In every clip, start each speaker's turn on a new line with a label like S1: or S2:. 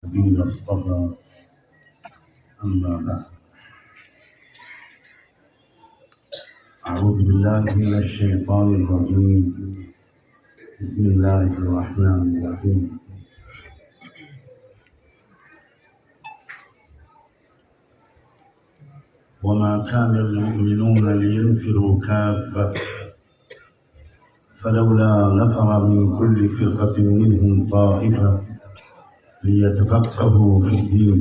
S1: الذين اصطفى أما بعد. أعوذ بالله من الشيطان الرجيم. بسم الله الرحمن الرحيم. وما كان المؤمنون لينفروا كافة فلولا نفر من كل فرقة منهم طائفة ليتفقهوا في الدين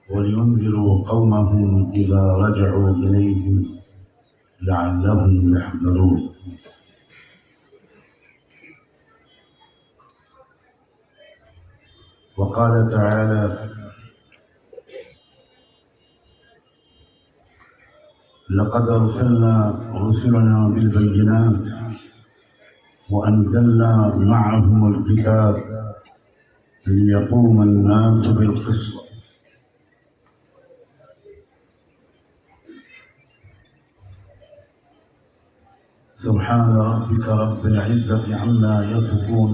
S1: ولينذروا قومهم إذا رجعوا إليهم لعلهم يحذرون. وقال تعالى: لقد أرسلنا رسلنا بالبينات وأنزلنا معهم الكتاب ليقوم الناس بالقسط سبحان ربك رب العزة عما يصفون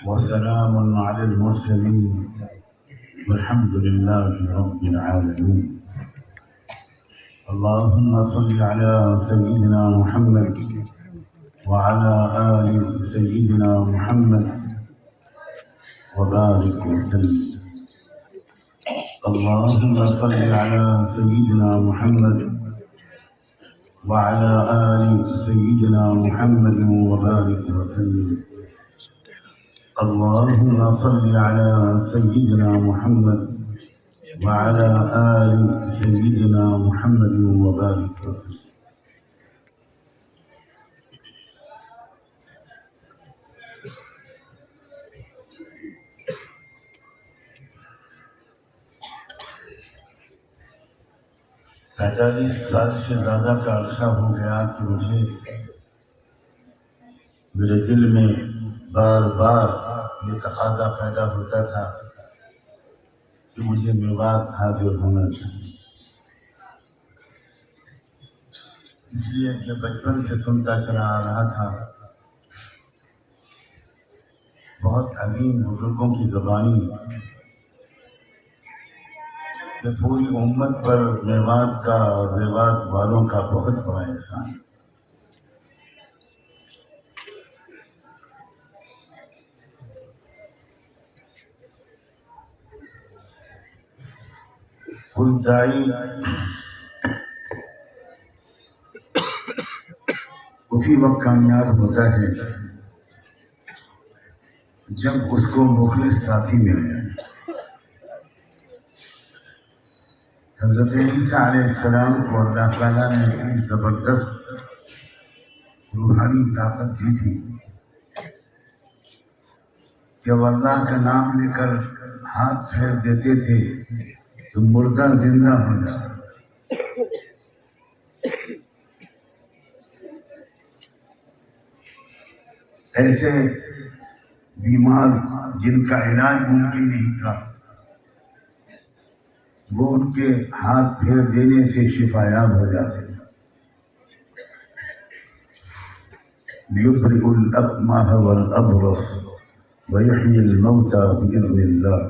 S1: وسلام على المرسلين والحمد لله رب العالمين. اللهم صل على سيدنا محمد وعلى آل سيدنا محمد وبارك وسلم. اللهم صل على سيدنا محمد وعلى آل سيدنا محمد وبارك وسلم. اللهم صل على سيدنا محمد وعلى آل سيدنا محمد وبارك وسلم. پینتالیس سال سے زیادہ کا عرصہ ہو گیا کہ میرے دل میں بار بار یہ تقاضا پیدا ہوتا تھا کہ مجھے میوات حاضر ہونا چاہیے. اس لیے کہ بچپن سے سنتا چلا آ رہا تھا بہت عظیم بزرگوں کی زبانی کہ پوری امت پر میوات کا اور میوات والوں کا بہت بڑا احسان. کوئی دائی اسی وقت کامیاب ہوتا ہے جب اس کو مخلص ساتھی مل جائے. حضرت عیسیٰ علیہ السلام کو اللہ تعالیٰ نے اتنی زبردست روحانی طاقت دی تھی کہ وہ اللہ کا نام لے کر ہاتھ پھیر دیتے تھے تو مردہ زندہ ہو جاتا. ایسے بیمار جن کا علاج ممکن نہیں تھا وہ ان کے ہاتھ پھیر دینے سے شفایاب ہو جاتے تھے. یبرئ الاکمہ والابرص ویحیی الموتى باذن اللہ.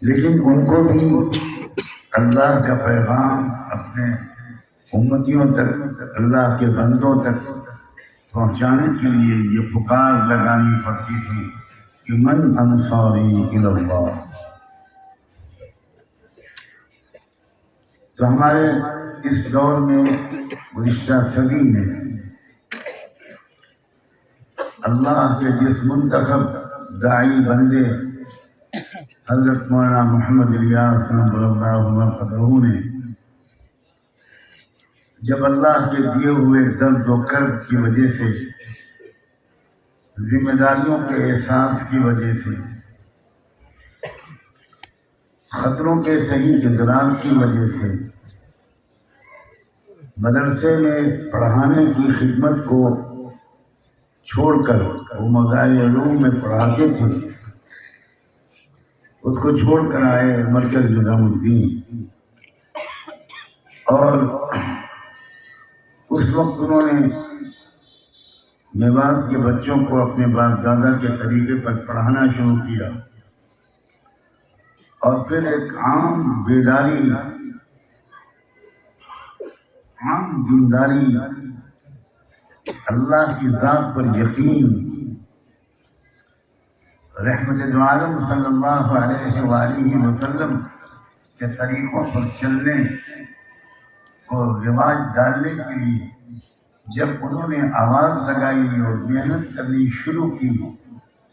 S1: لیکن ان کو بھی اللہ کا پیغام اپنے امتیوں تک، اللہ کے بندوں تک پہنچانے کے لیے یہ پکار لگانی پڑتی تھی کہ من انصاری الی اللہ. تو ہمارے اس دور میں گزشتہ صدی میں اللہ کے جس منتخب داعی بندے حضرت مولانا محمد الیاس صلی اللہ علیہ نے جب اللہ کے دیے ہوئے درد و کرب کی وجہ سے، ذمہ داریوں کے احساس کی وجہ سے، خطروں کے صحیح انتظام کی وجہ سے مدرسے میں پڑھانے کی خدمت کو چھوڑ کر وہ مظاہر علوم میں پڑھاتے تھے، اس کو چھوڑ کر آئے مرکز نظام الدین. اور اس وقت انہوں نے میوات کے بچوں کو اپنے باپ دادا کے طریقے پر پڑھانا شروع کیا، اور پھر ایک عام بیداری، عام دینداری، اللہ کی ذات پر یقین، رحمت دو عالم صلی اللہ علیہ وآلہ وسلم کے طریقوں پر چلنے اور رواج ڈالنے کے لیے جب انہوں نے آواز لگائی اور محنت کرنی شروع کی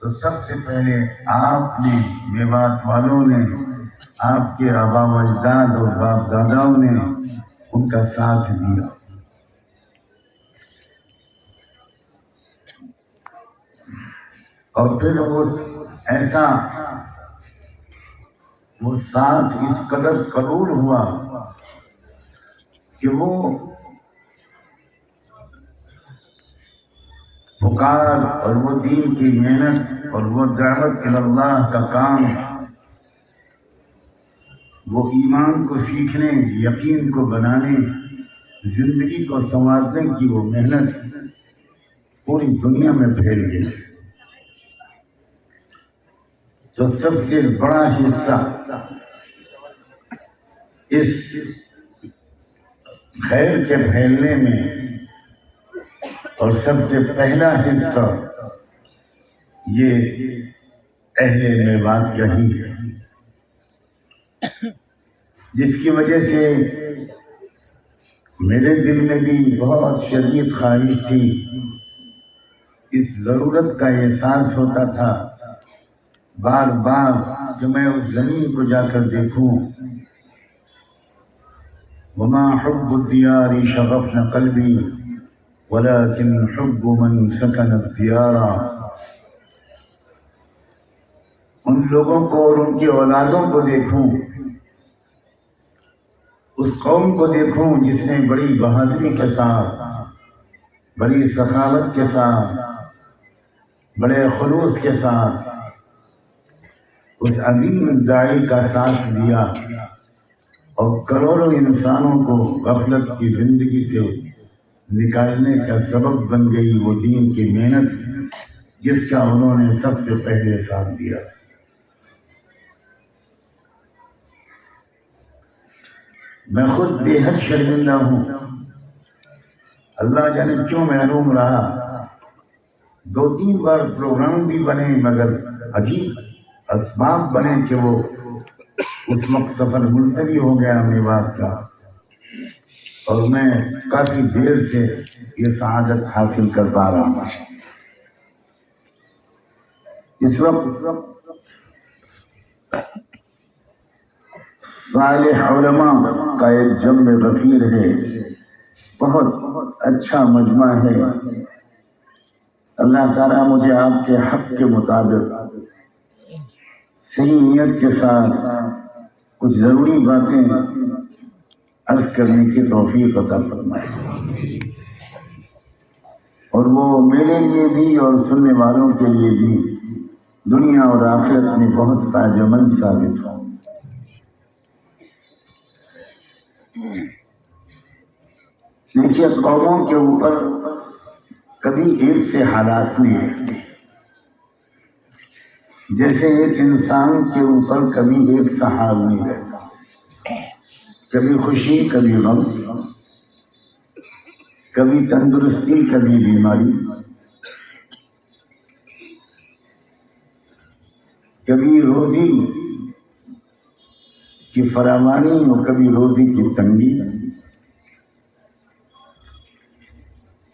S1: تو سب سے پہلے آپ نے، میوات والوں نے، آپ کے آبا و اجداد اور باپ داداؤں نے ان کا ساتھ دیا۔ اور پھر وہ ساتھ اس قدر قبول ہوا کہ وہ پکار اور وہ دین کی محنت اور وہ دعوت اللہ کا کام، وہ ایمان کو سیکھنے، یقین کو بنانے، زندگی کو سنوارنے کی وہ محنت پوری دنیا میں پھیل گئی۔ تو سب سے بڑا حصہ اس خیر کے پھیلنے میں اور سب سے پہلا حصہ یہ اہل میوات کا ہی ہے، جس کی وجہ سے میرے دل میں بھی بہت شدید خواہش تھی، اس ضرورت کا احساس ہوتا تھا بار بار کہ میں اس زمین کو جا کر دیکھوں۔ وما حب الدیار شغفن قلبی ولكن حب من سكن الديار، ان لوگوں کو اور ان کی اولادوں کو دیکھوں، اس قوم کو دیکھوں جس نے بڑی بہادری کے ساتھ، بڑی سخاوت کے ساتھ، بڑے خلوص کے ساتھ اس عظیم داعی کا ساتھ دیا اور کروڑوں انسانوں کو غفلت کی زندگی سے نکالنے کا سبب بن گئی وہ دین کی محنت جس کا انہوں نے سب سے پہلے ساتھ دیا۔ میں خود بے حد شرمندہ ہوں، اللہ جانے کیوں محروم رہا۔ 2-3 بار پروگرام بھی بنے مگر عجیب اسباب بنے کہ وہ اس وقت سفر ملتوی ہو گیا میوات کا، اور میں کافی دیر سے یہ سعادت حاصل کر پا رہا ہوں۔ اس وقت صالح علماء کا ایک جمع غفیر ہے، بہت اچھا مجمع ہے۔ اللہ تعالیٰ مجھے آپ کے حق کے مطابق صحیح نیت کے ساتھ کچھ ضروری باتیں عرض کرنے کی توفیق عطا فرمائے، اور وہ میرے لیے بھی اور سننے والوں کے لیے بھی دنیا اور آخرت میں بہت فائدہ مند ثابت ہو۔ دیکھیے، قوموں کے اوپر کبھی ایک سے حالات نہیں رہتے، جیسے ایک انسان کے اوپر کبھی ایک سا حال نہیں رہتا، کبھی خوشی کبھی غم، کبھی تندرستی کبھی بیماری، کبھی روزی کی فراوانی اور کبھی روزی کی تنگی۔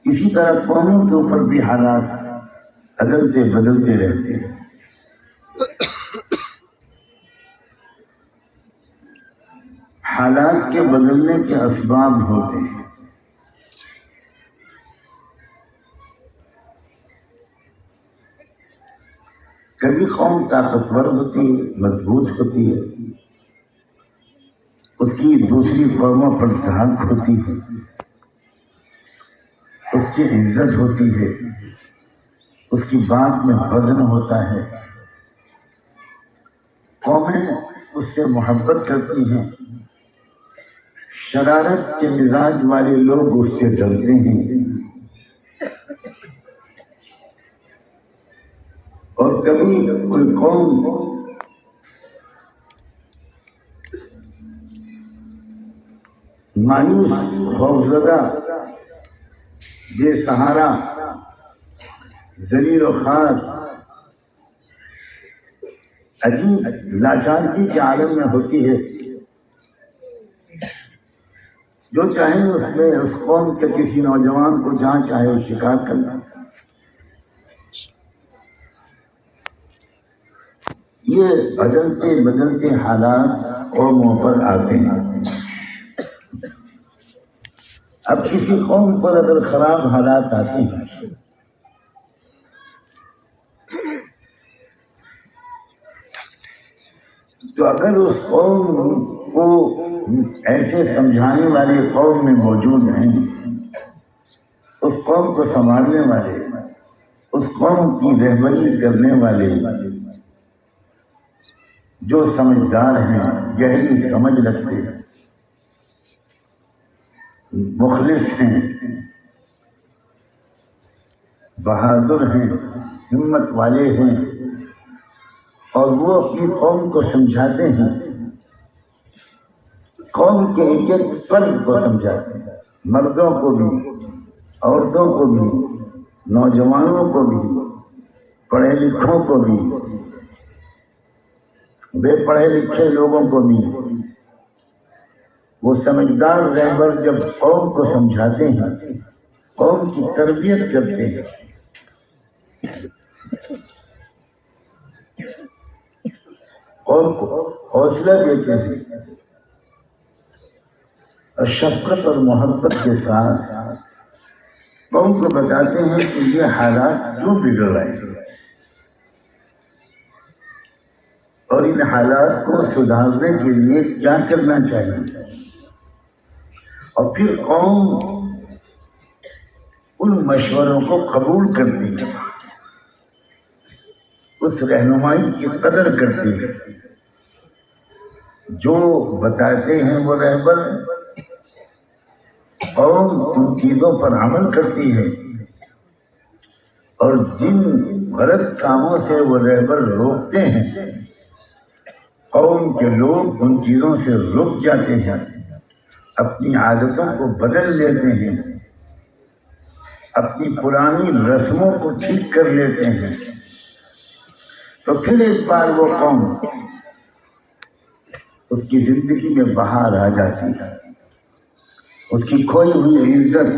S1: اسی طرح قوموں کے اوپر بھی حالات بدلتے بدلتے رہتے ہیں۔ حالات کے بدلنے کے اسباب ہوتے ہیں۔ کبھی قوم طاقتور ہوتی ہے، مضبوط ہوتی ہے، اس کی دوسری قوموں پر دھاک ہوتی ہے، اس کی عزت ہوتی ہے، اس کی بات میں وزن ہوتا ہے، قومیں اس سے محبت کرتی ہیں، شرارت کے مزاج والے لوگ اس سے ڈرتے ہیں۔ اور کبھی کوئی قوم مایوس، خوفزدہ، بے سہارا، ذلیل و خوار، عجیب لاچارگی کے عالم میں ہوتی ہے، جو چاہے اس میں اس قوم کے کسی نوجوان کو جہاں چاہے شکار کرنا. یہ بدلتے بدلتے حالات قوموں پر آتے ہیں. اب کسی قوم پر اگر خراب حالات آتے ہیں تو اگر اس قوم کو ایسے سمجھانے والے قوم میں موجود ہیں، اس قوم کو سنبھالنے والے، اس قوم کی رہبری کرنے والے جو سمجھدار ہیں، گہری سمجھ رکھتے ہیں، مخلص ہیں، بہادر ہیں، ہمت والے ہیں، اور وہ اپنی قوم کو سمجھاتے ہیں، قوم کے ایک ایک فرد کو سمجھاتے ہیں، مردوں کو بھی، عورتوں کو بھی، نوجوانوں کو بھی، پڑھے لکھوں کو بھی، بے پڑھے لکھے لوگوں کو بھی. وہ سمجھدار رہبر جب قوم کو سمجھاتے ہیں، قوم کی تربیت کرتے ہیں، قوم کو حوصلہ دیتے ہیں، اور شفقت اور محبت کے ساتھ قوم کو بتاتے ہیں کہ یہ حالات کیوں بگڑ رہے ہیں اور ان حالات کو سدھارنے کے لیے کیا کرنا چاہیے. اور پھر قوم ان مشوروں کو قبول کرتی ہے، اس رہنمائی کی قدر کرتی ہے جو بتاتے ہیں وہ رہبر. قوم ان چیزوں پر عمل کرتی ہے، اور جن غلط کاموں سے وہ رہبر روکتے ہیں، قوم کے لوگ ان چیزوں سے رک جاتے ہیں، اپنی عادتوں کو بدل لیتے ہیں، اپنی پرانی رسموں کو ٹھیک کر لیتے ہیں. تو پھر ایک بار وہ قوم، اس کی زندگی میں بہار آ جاتی ہے، اس کی کھوئی ہوئی عزت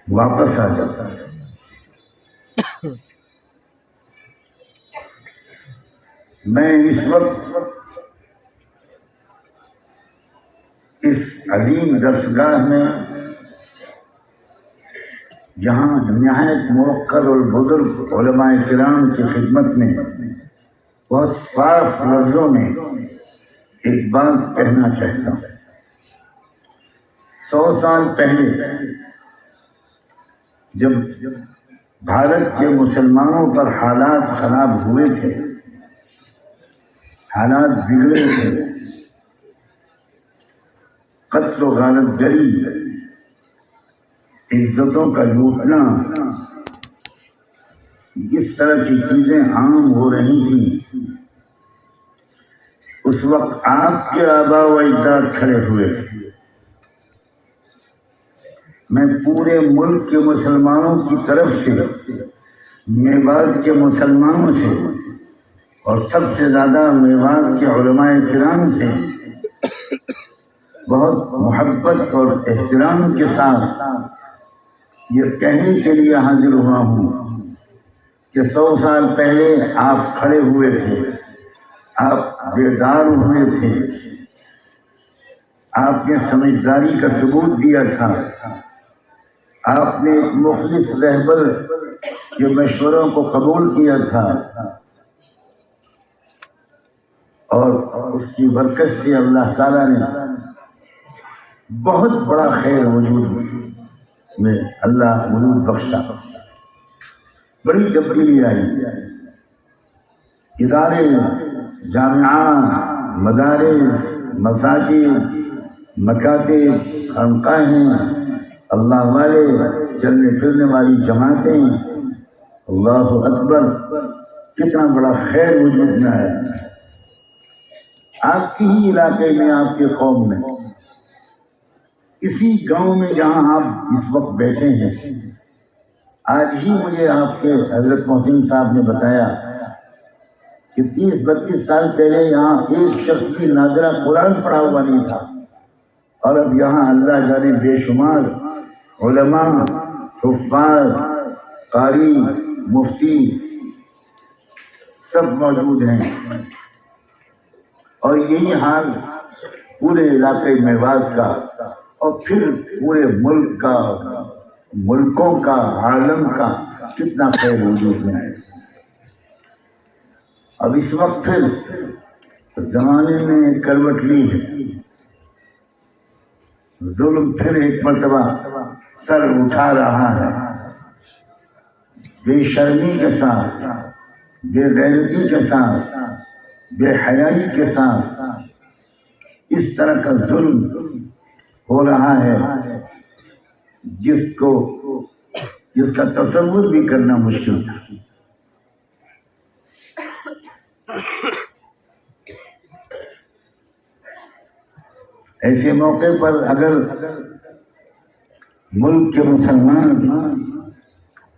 S1: واپس آ جاتا ہے. میں اس وقت اس عظیم درسگاہ میں جہاں نہایت موقر اور بزرگ علماء کرام کی خدمت میں بہت صاف لفظوں میں ایک بات کہنا چاہتا ہوں. 100 سال پہلے جب بھارت کے مسلمانوں پر حالات خراب ہوئے تھے، حالات بگڑے تھے، قتل و غارت گری، عزتوں کا لوٹنا، اس طرح کی چیزیں عام ہو رہی تھیں، اس وقت آپ کے آباء و اجداد کھڑے ہوئے تھے. میں پورے ملک کے مسلمانوں کی طرف سے، میوات کے مسلمانوں سے، اور سب سے زیادہ میوات کے علماء کرام سے بہت محبت اور احترام کے ساتھ یہ کہنے کے لیے حاضر ہوا ہوں کہ 100 سال پہلے آپ کھڑے ہوئے تھے، آپ بیدار ہوئے تھے، آپ نے سمجھداری کا ثبوت دیا تھا، آپ نے ایک مخلص رہبر کے مشوروں کو قبول کیا تھا، اور اس کی برکت سے اللہ تعالیٰ نے بہت بڑا خیر وجود میں اللہ وجود بخشا، بڑی تبدیلی آئی. ادارے، جامعات، مدارس، مساجد، مکاتب، خانقاہیں، اللہ والے، چلنے پھرنے والی جماعتیں، اللہ اکبر، کتنا بڑا خیر وجود میں ہے آپ کے ہی علاقے میں، آپ کے قوم میں، اسی گاؤں میں جہاں آپ اس وقت بیٹھے ہیں۔ آج ہی مجھے آپ کے حضرت محسن صاحب نے بتایا کہ 30-32 سال پہلے یہاں ایک شخص کی ناظرہ قرآن پڑھا ہوا نہیں تھا، اور اب یہاں اللہ جانے بے شمار علماء، حفاظ، قاری، مفتی سب موجود ہیں، اور یہی حال پورے علاقے میوات کا، اور پھر پورے ملک کا، ملکوں کا، عالم کا کتنا خیر وجود میں ہے۔ اب اس وقت پھر زمانے نے کروٹ لی ہے، ظلم پھر ایک مرتبہ سر اٹھا رہا ہے، بے شرمی کے ساتھ، بے غیرتی کے ساتھ، بے حیائی کے ساتھ اس طرح کا ظلم ہو رہا ہے جس کا تصور بھی کرنا مشکل تھا۔ ایسے موقع پر اگر ملک کے مسلمان،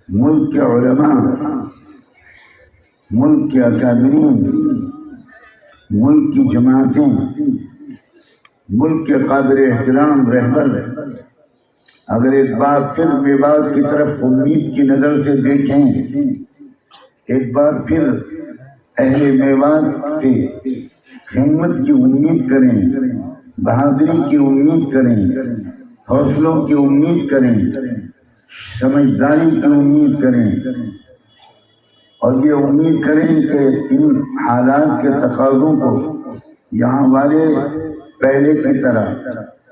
S1: ملک کے علماء، ملک کے اکابرین، ملک کی جماعتیں، ملک کے قابل احترام رہبر اگر ایک بار پھر میوات کی طرف امید کی نظر سے دیکھیں، ایک بار پھر اہل میوات سے ہمت کی امید کریں، بہادری کی امید کریں، حوصلوں کی امید کریں، سمجھداری کی امید کریں، اور یہ امید کریں کہ ان حالات کے تقاضوں کو یہاں والے پہلے کی طرح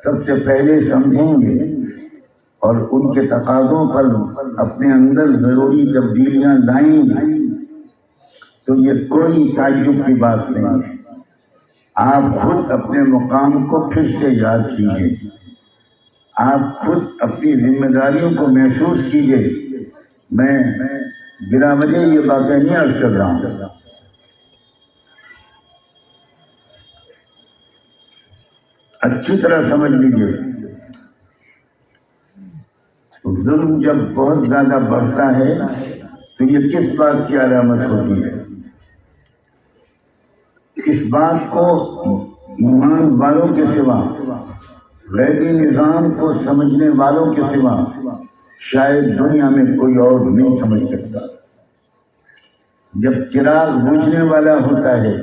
S1: سب سے پہلے سمجھیں گے اور ان کے تقاضوں پر اپنے اندر ضروری تبدیلیاں لائیں گے، تو یہ کوئی تعجب کی بات نہیں ہے۔ آپ خود اپنے مقام کو پھر سے یاد کیجیے، آپ خود اپنی ذمہ داریوں کو محسوس کیجیے۔ میں بلا وجہ یہ باتیں نہیں عرض کر رہا ہوں، اچھی طرح سمجھ لیجیے۔ ظلم جب بہت زیادہ بڑھتا ہے تو یہ کس بات کی علامت ہوتی ہے؟ اس بات کو ایمان والوں کے سوا، غیبی نظام کو سمجھنے والوں کے سوا شاید دنیا میں کوئی اور نہیں سمجھ سکتا۔ جب چراغ بجھنے والا ہوتا ہے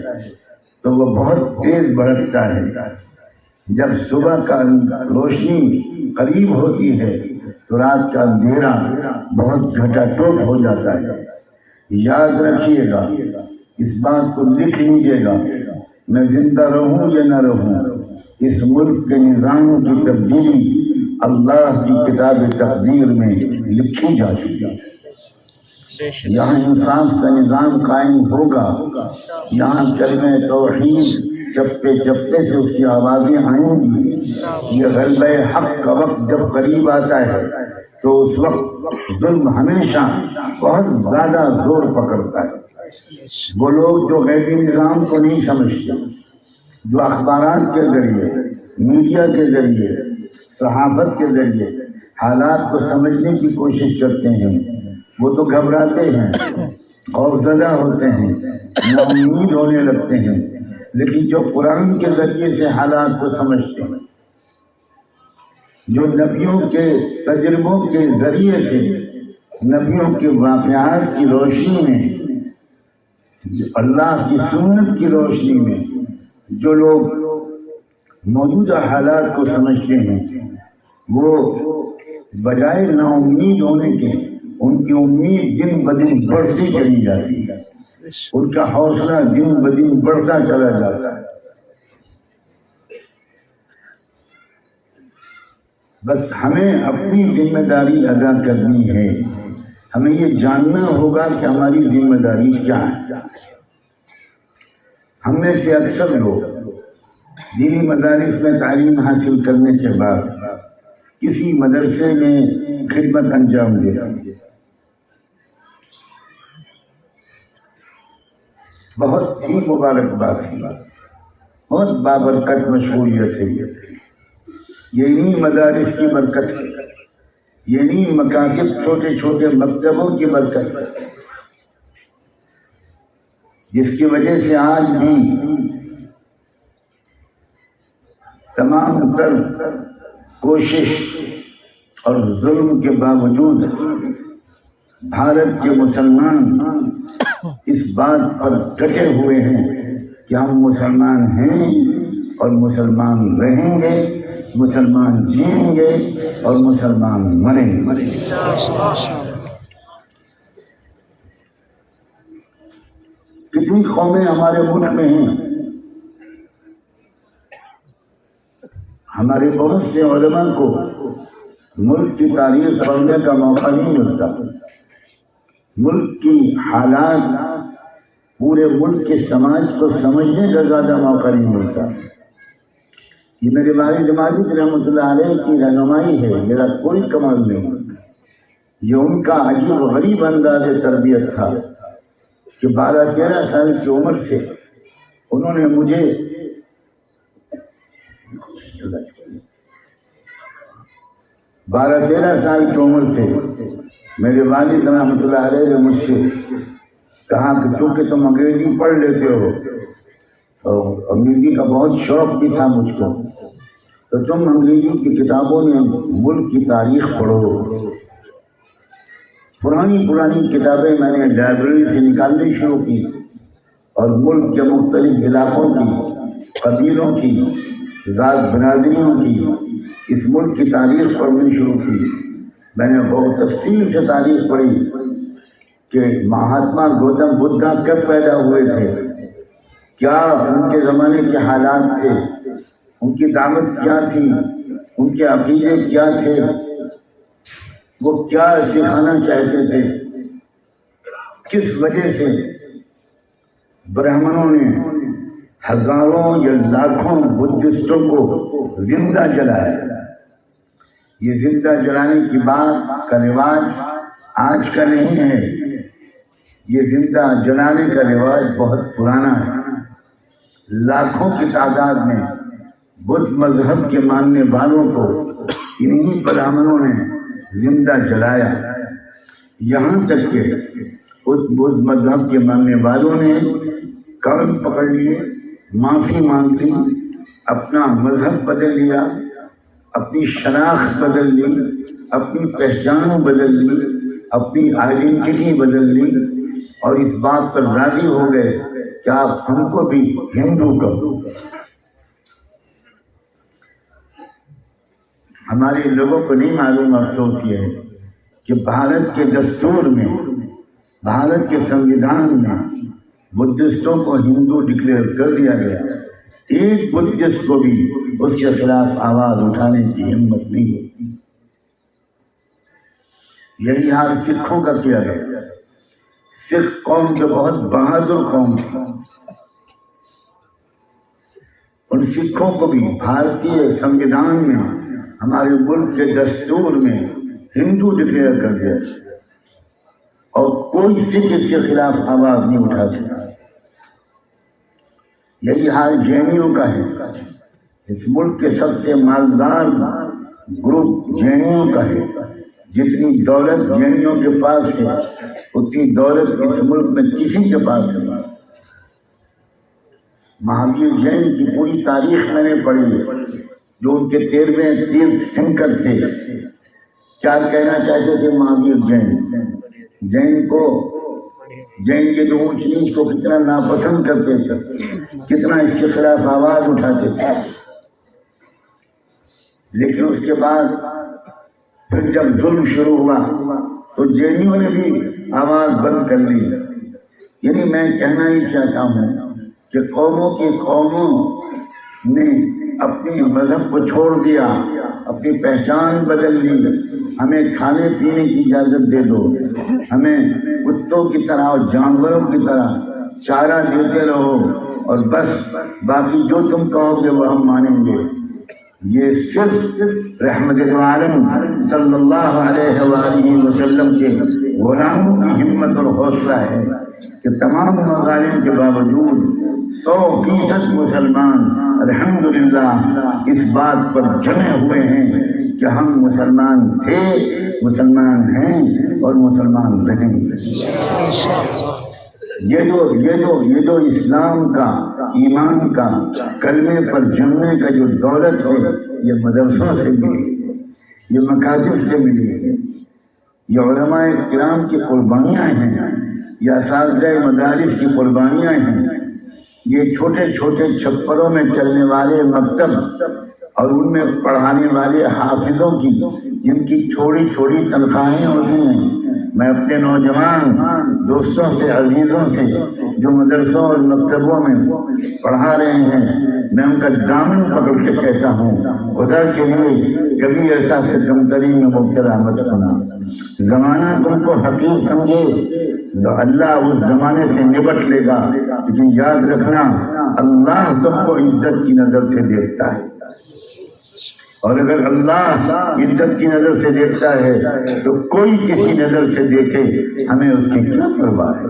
S1: تو وہ بہت تیز بھڑکتا ہے، جب صبح کا روشنی قریب ہوتی ہے تو رات کا اندھیرا بہت گھٹا ٹوٹ ہو جاتا ہے۔ یاد رکھیے گا، اس بات کو لکھ لیجیے گا، میں زندہ رہوں یا نہ رہوں، اس ملک کے نظام کی تبدیلی اللہ کی کتاب تقدیر میں لکھی جا چکی ہے۔ یہاں انصاف کا نظام قائم ہوگا، یہاں کلمہ توحید چپے چپے سے اس کی آوازیں آئیں گی۔ یہ غلبہ حق کا وقت جب قریب آتا ہے تو اس وقت ظلم ہمیشہ بہت زیادہ زور پکڑتا ہے۔ وہ لوگ جو غیبی نظام کو نہیں سمجھتے، جو اخبارات کے ذریعے، میڈیا کے ذریعے، صحافت کے ذریعے حالات کو سمجھنے کی کوشش کرتے ہیں، وہ تو گھبراتے ہیں، خوفزدہ ہوتے ہیں، نا امید ہونے لگتے ہیں۔ لیکن جو قرآن کے ذریعے سے حالات کو سمجھتے ہیں، جو نبیوں کے تجربوں کے ذریعے سے، نبیوں کے واقعات کی روشنی میں، اللہ کی سنت کی روشنی میں جو لوگ موجودہ حالات کو سمجھتے ہیں، وہ بجائے نا امید ہونے کے ان کی امید دن بدن بڑھتی چلی جاتی ہے، ان کا حوصلہ دن بدن بڑھتا چلا جاتا ہے۔ بس ہمیں اپنی ذمہ داری ادا کرنی ہے، ہمیں یہ جاننا ہوگا کہ ہماری ذمہ داری کیا ہے۔ ہم میں سے اکثر لوگ دینی مدارس میں تعلیم حاصل کرنے کے بعد کسی مدرسے میں خدمت انجام دیتے ہیں، بہت ہی مبارکباد ہے، بہت بابرکت مشغولیت ہے، یہی مدارس کی برکت ہے، یہی مکاتب چھوٹے چھوٹے مکتبوں کی برکت ہے، جس کی وجہ سے آج بھی تمام تر کوشش اور ظلم کے باوجود بھارت کے مسلمان اس بات پر ڈٹے ہوئے ہیں کہ ہم مسلمان ہیں اور مسلمان رہیں گے، مسلمان جئیں گے اور مسلمان مریں گے۔ کتنی قومیں ہمارے ملک میں ہیں، ہمارے بہت سے علماء کو ملک کی تاریخ پڑھنے کا موقع نہیں ملتا، ملک کی حالات، پورے ملک کے سماج کو سمجھنے کا زیادہ موقع نہیں ملتا۔ یہ میرے والد ماجد رحمۃ اللہ علیہ کی رہنمائی ہے، میرا کوئی کمال نہیں، یہ ان کا عجیب و غریب انداز تربیت تھا کہ 12-13 سال کی عمر سے انہوں نے مجھے 12-13 سال کی عمر سے میرے والد رحمۃ اللہ علیہ نے مجھ سے کہا کہ چونکہ تم انگریزی پڑھ لیتے ہو اور انگریزی کا بہت شوق بھی تھا مجھ کو، تو تم انگریزی کی کتابوں میں ملک کی تاریخ پڑھو۔ پرانی کتابیں میں نے لائبریری سے نکالنی شروع کی اور ملک کے مختلف علاقوں کی، قبیلوں کی، ذات برادریوں کی اس ملک کی تاریخ پڑھنی شروع کی۔ میں نے بہت تفصیل سے تاریخ پڑھی کہ مہاتما گوتم بدھا کب پیدا ہوئے تھے، کیا ان کے زمانے کے حالات تھے، ان کی دعوت کیا تھی، ان کے عقیدے کیا تھے، وہ کیا سکھانا چاہتے تھے، کس وجہ سے برہمنوں نے ہزاروں یا لاکھوں بدھسٹوں کو زندہ جلایا۔ یہ زندہ جلانے کی بات کا رواج آج کا نہیں ہے، یہ زندہ جلانے کا رواج بہت پرانا ہے۔ لاکھوں کی تعداد میں بدھ مذہب کے ماننے والوں کو انہی برہمنوں نے زندہ جلایا، یہاں تک کہ بدھ مذہب کے ماننے والوں نے کان پکڑ لیے، معافی مانگ لی، اپنا مذہب بدل لیا، اپنی شناخت بدل لی، اپنی پہچان بدل لی، اپنی آئیڈینٹی بدل لی اور اس بات پر راضی ہو گئے کہ آپ ہم کو بھی ہندو کہو۔ ہمارے لوگوں کو نہیں معلوم، افسوس یہ ہے کہ بھارت کے دستور میں، بھارت کے سنویدھان میں بدھسٹوں کو ہندو ڈکلیئر کر دیا گیا، ایک بدھسٹ کو بھی اس کے خلاف آواز اٹھانے کی ہمت نہیں ہوتی۔ یہی حال سکھوں کا کیا گیا۔ سکھ قوم جو بہت بہادر قوم تھی، ان سکھوں کو بھی بھارتی سنویدھان میں، ہمارے ملک کے دستور میں ہندو ڈکلیئر کر دیا اور کوئی سکھ اس کے خلاف آواز نہیں اٹھا سکا۔ یہی حال جینیوں کا ہے، اس ملک کے سب سے مالدار گروپ جینیوں کا ہے۔ جتنی دولت جینیوں کے پاس ہے اتنی دولت اس ملک میں کسی کے پاس نہیں۔ مہاویر جین کی پوری تاریخ میں نے پڑھی ہے، جو ان کے 13ویں تیرتھ شنکر تھے، کیا کہنا چاہتے تھے مہاویر جین؟ جین کے جو اونچ نیچ کو کتنا ناپسند کرتے تھے، کتنا اس کے خلاف آواز اٹھاتے تھے، لیکن اس کے بعد پھر جب ظلم شروع ہوا تو جینیوں نے بھی آواز بند کر لی۔ یعنی میں کہنا ہی چاہتا ہوں کہ قوموں نے اپنی مذہب کو چھوڑ دیا، اپنی پہچان بدل لی۔ ہمیں کھانے پینے کی اجازت دے دو، ہمیں کتوں کی طرح اور جانوروں کی طرح چارہ دیتے رہو اور بس باقی جو تم کہو گے وہ ہم مانیں گے۔ یہ صرف رحمت عالم صلی اللہ علیہ وآلہ وسلم کے غلاموں کی ہمت اور حوصلہ ہے کہ تمام مظالم کے باوجود 100% مسلمان الحمدللہ اس بات پر جمے ہوئے ہیں کہ ہم مسلمان تھے، مسلمان ہیں اور مسلمان رہیں گے۔ یہ جو اسلام کا، ایمان کا، کلمے پر جمنے کا جو دولت ہے، یہ مدرسوں سے ملی، یہ مکاتب سے ملی، یہ علماء کرام کی قربانیاں ہیں، یہ اساتذہ مدارس کی قربانیاں ہیں، یہ چھوٹے چھوٹے چھپروں میں چلنے والے مکتب اور ان میں پڑھانے والے حافظوں کی جن کی چھوٹی چھوٹی تنخواہیں ہوتی ہیں۔ میں اپنے نوجوان دوستوں سے، عزیزوں سے جو مدرسوں اور مکتبوں میں پڑھا رہے ہیں، میں ان کا دامن پکڑ کے کہتا ہوں، خدا کے لیے کبھی ایسا سے کمتری میں مبتلا مت ہونا۔ زمانہ تم کو حقیر سمجھے، اللہ اس زمانے سے نبٹ لے گا، لیکن یاد رکھنا اللہ تم کو عزت کی نظر سے دیکھتا ہے، اور اگر اللہ عزت کی نظر سے دیکھتا ہے تو کوئی کسی نظر سے دیکھے ہمیں اس کی کیا پرواہ ہے۔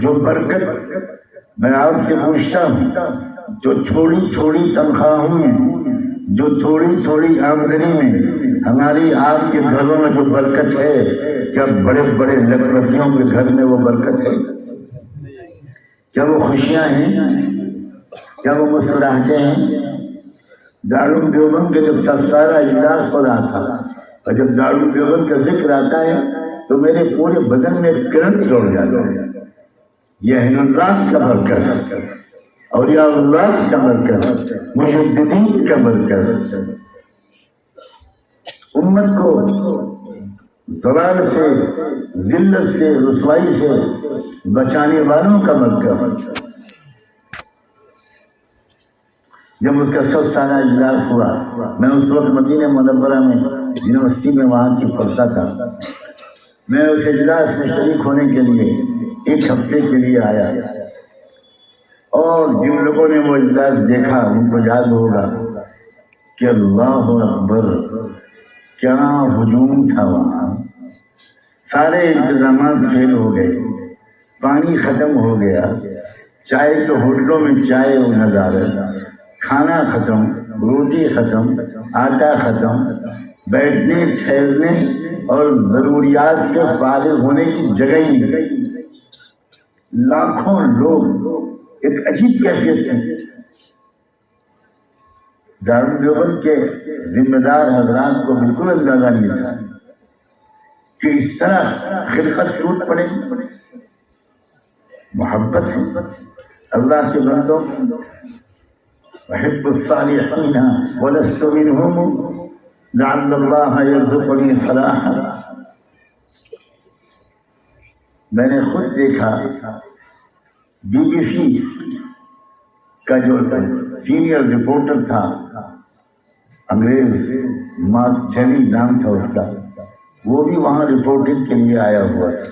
S1: جو برکت میں آپ سے پوچھتا ہوں، جو چھوڑی چھوڑی تنخواہوں میں، جو چھوڑی چھوڑی آمدنی میں ہماری آپ کے گھروں میں جو برکت ہے، کیا بڑے بڑے لکھپتیوں کے گھر میں وہ برکت ہے؟ کیا وہ خوشیاں ہیں؟ کیا وہ مسکراہٹیں ہیں؟ دارالعلوم دیوبند کے جب سارا اجلاس ہو رہا تھا، اور جب دارالعلوم دیوبند کا ذکر آتا ہے تو میرے پورے بدن میں کرنٹ دوڑ جاتا ہے۔ یہ اہل اللہ کا برکت، اولیاء اللہ کا برکت، مجددین کا برکت، امت کو ضلال سے، ذلت سے، رسوائی سے بچانے والوں کا برکت۔ جب اس کا 100 سالہ اجلاس ہوا، میں اس وقت مدینہ منورہ میں یونیورسٹی میں وہاں کی پڑھتا تھا، میں اس اجلاس میں شریک ہونے کے لیے 1 ہفتے کے لیے آیا، اور جن لوگوں نے وہ اجلاس دیکھا ان کو یاد ہوگا کہ اللہ اکبر کیا ہجوم تھا وہاں۔ سارے انتظامات فیل ہو گئے، پانی ختم ہو گیا، چائے تو ہوٹلوں میں چائے و نظارہ، کھانا ختم، روٹی ختم، آٹا ختم، بیٹھنے ٹھہرنے اور ضروریات سے فارغ ہونے کی جگہ ہی نہیں۔ لاکھوں لوگ، ایک عجیب کیفیت تھی۔ دارالعلوم دیوبند کے ذمہ دار حضرات کو بالکل اندازہ نہیں تھا کہ اس طرح خلقت ٹوٹ پڑے۔ محبت ہے اللہ کے بندوں، وحب الصالحین ولست منهم لعل اللہ یرزقنی صلاحا۔ میں نے خود دیکھا بی بی سی کا جو سینئر رپورٹر تھا، انگریز، مارک چینی نام تھا اس کا، وہ بھی وہاں رپورٹنگ کے لیے آیا ہوا تھا،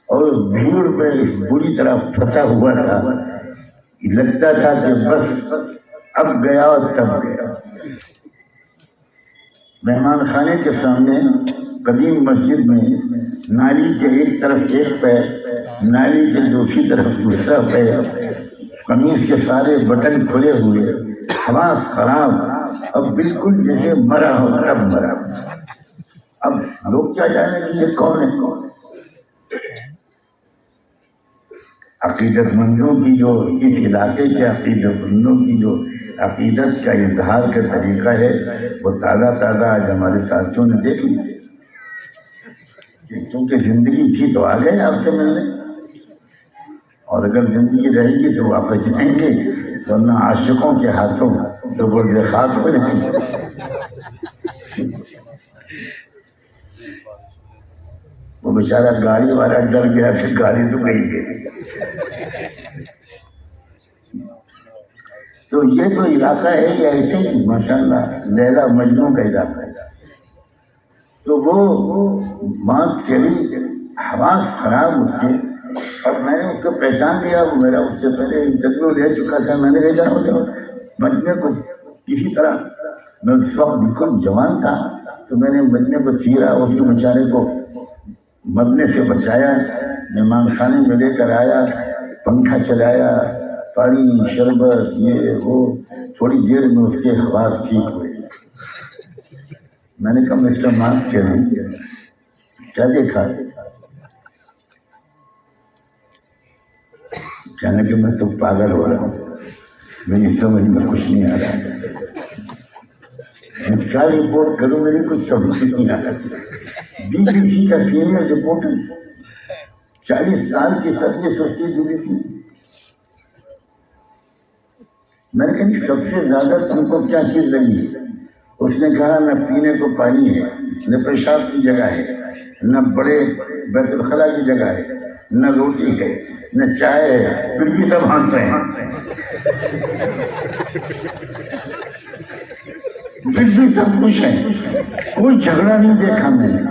S1: اور بھیڑ میں بری طرح پھنسا ہوا تھا۔ لگتا تھا کہ بس اب گیا اور تب گیا۔ مہمان خانے کے سامنے قدیم مسجد میں نالی کے ایک طرف ایک پیر، نالی کے دوسری طرف دوسرا پیر، قمیص کے سارے بٹن کھلے ہوئے، حواس خراب، اب بالکل جیسے مرا ہو، اب مرا۔ اب لوگ کیا جانے کہ یہ کون ہے؟ عقیدت مندوں کی جو اس علاقے کے عقیدت مندوں کی جو عقیدت کا اظہار کا طریقہ ہے، وہ تازہ تازہ آج ہمارے ساتھیوں نے دیکھ لی، کیونکہ زندگی تھی تو آ گئے آپ سے ملنے، اور اگر زندگی رہے گی تو واپس جائیں گے، ورنہ عاشقوں کے ہاتھوں تو برد خاک ہو جائیں گے۔ وہ بیچارہ گاڑی والا ڈر گیا کہ گاڑی تو گئی گئی۔ تو یہ جو علاقہ ہے یہ ایسے ہی ماشاءاللہ لیلا مجنوں کا علاقہ ہے۔ تو وہ ماں چلی، حواس خراب اس کے، اور میں نے اس کو پہچان لیا، وہ میرا اس سے پہلے انٹرویو لے چکا تھا، میں نے بھیجا مجمے کو کسی طرح، میں اس وقت بالکل جوان تھا، تو میں نے مجمے کو چیرا، اس کے بیچارے کو مرنے سے بچایا، مہمان خانے میں لے کر آیا، پنکھا چلایا، پانی شربت یہ وہ، تھوڑی دیر میں اس کے حواس ٹھیک ہوئے۔ میں نے کہا مسٹر مارک چلیں کیا دیکھا؟ کہنے کہ میں تو پاگل ہو رہا ہوں، میری سمجھ میں کچھ نہیں آ رہا، میں کیا رپورٹ کروں، میری کچھ سمجھ نہیں آ رہا۔ BBC کا سینئر رپورٹر، 40 سال کی سروس ہوتی ہے BBC۔ میں نے کہا سب سے زیادہ تم کو کیا چیز لگی؟ اس نے کہا نہ پینے کو پانی ہے، نہ پیشاب کی جگہ ہے، نہ بڑے بیت الخلا کی جگہ ہے، نہ روٹی ہے، نہ چائے ہے، پھر بھی سب ہنستے ہیں، پھر بھی سب خوش ہیں، کوئی جھگڑا نہیں دیکھا میں نے،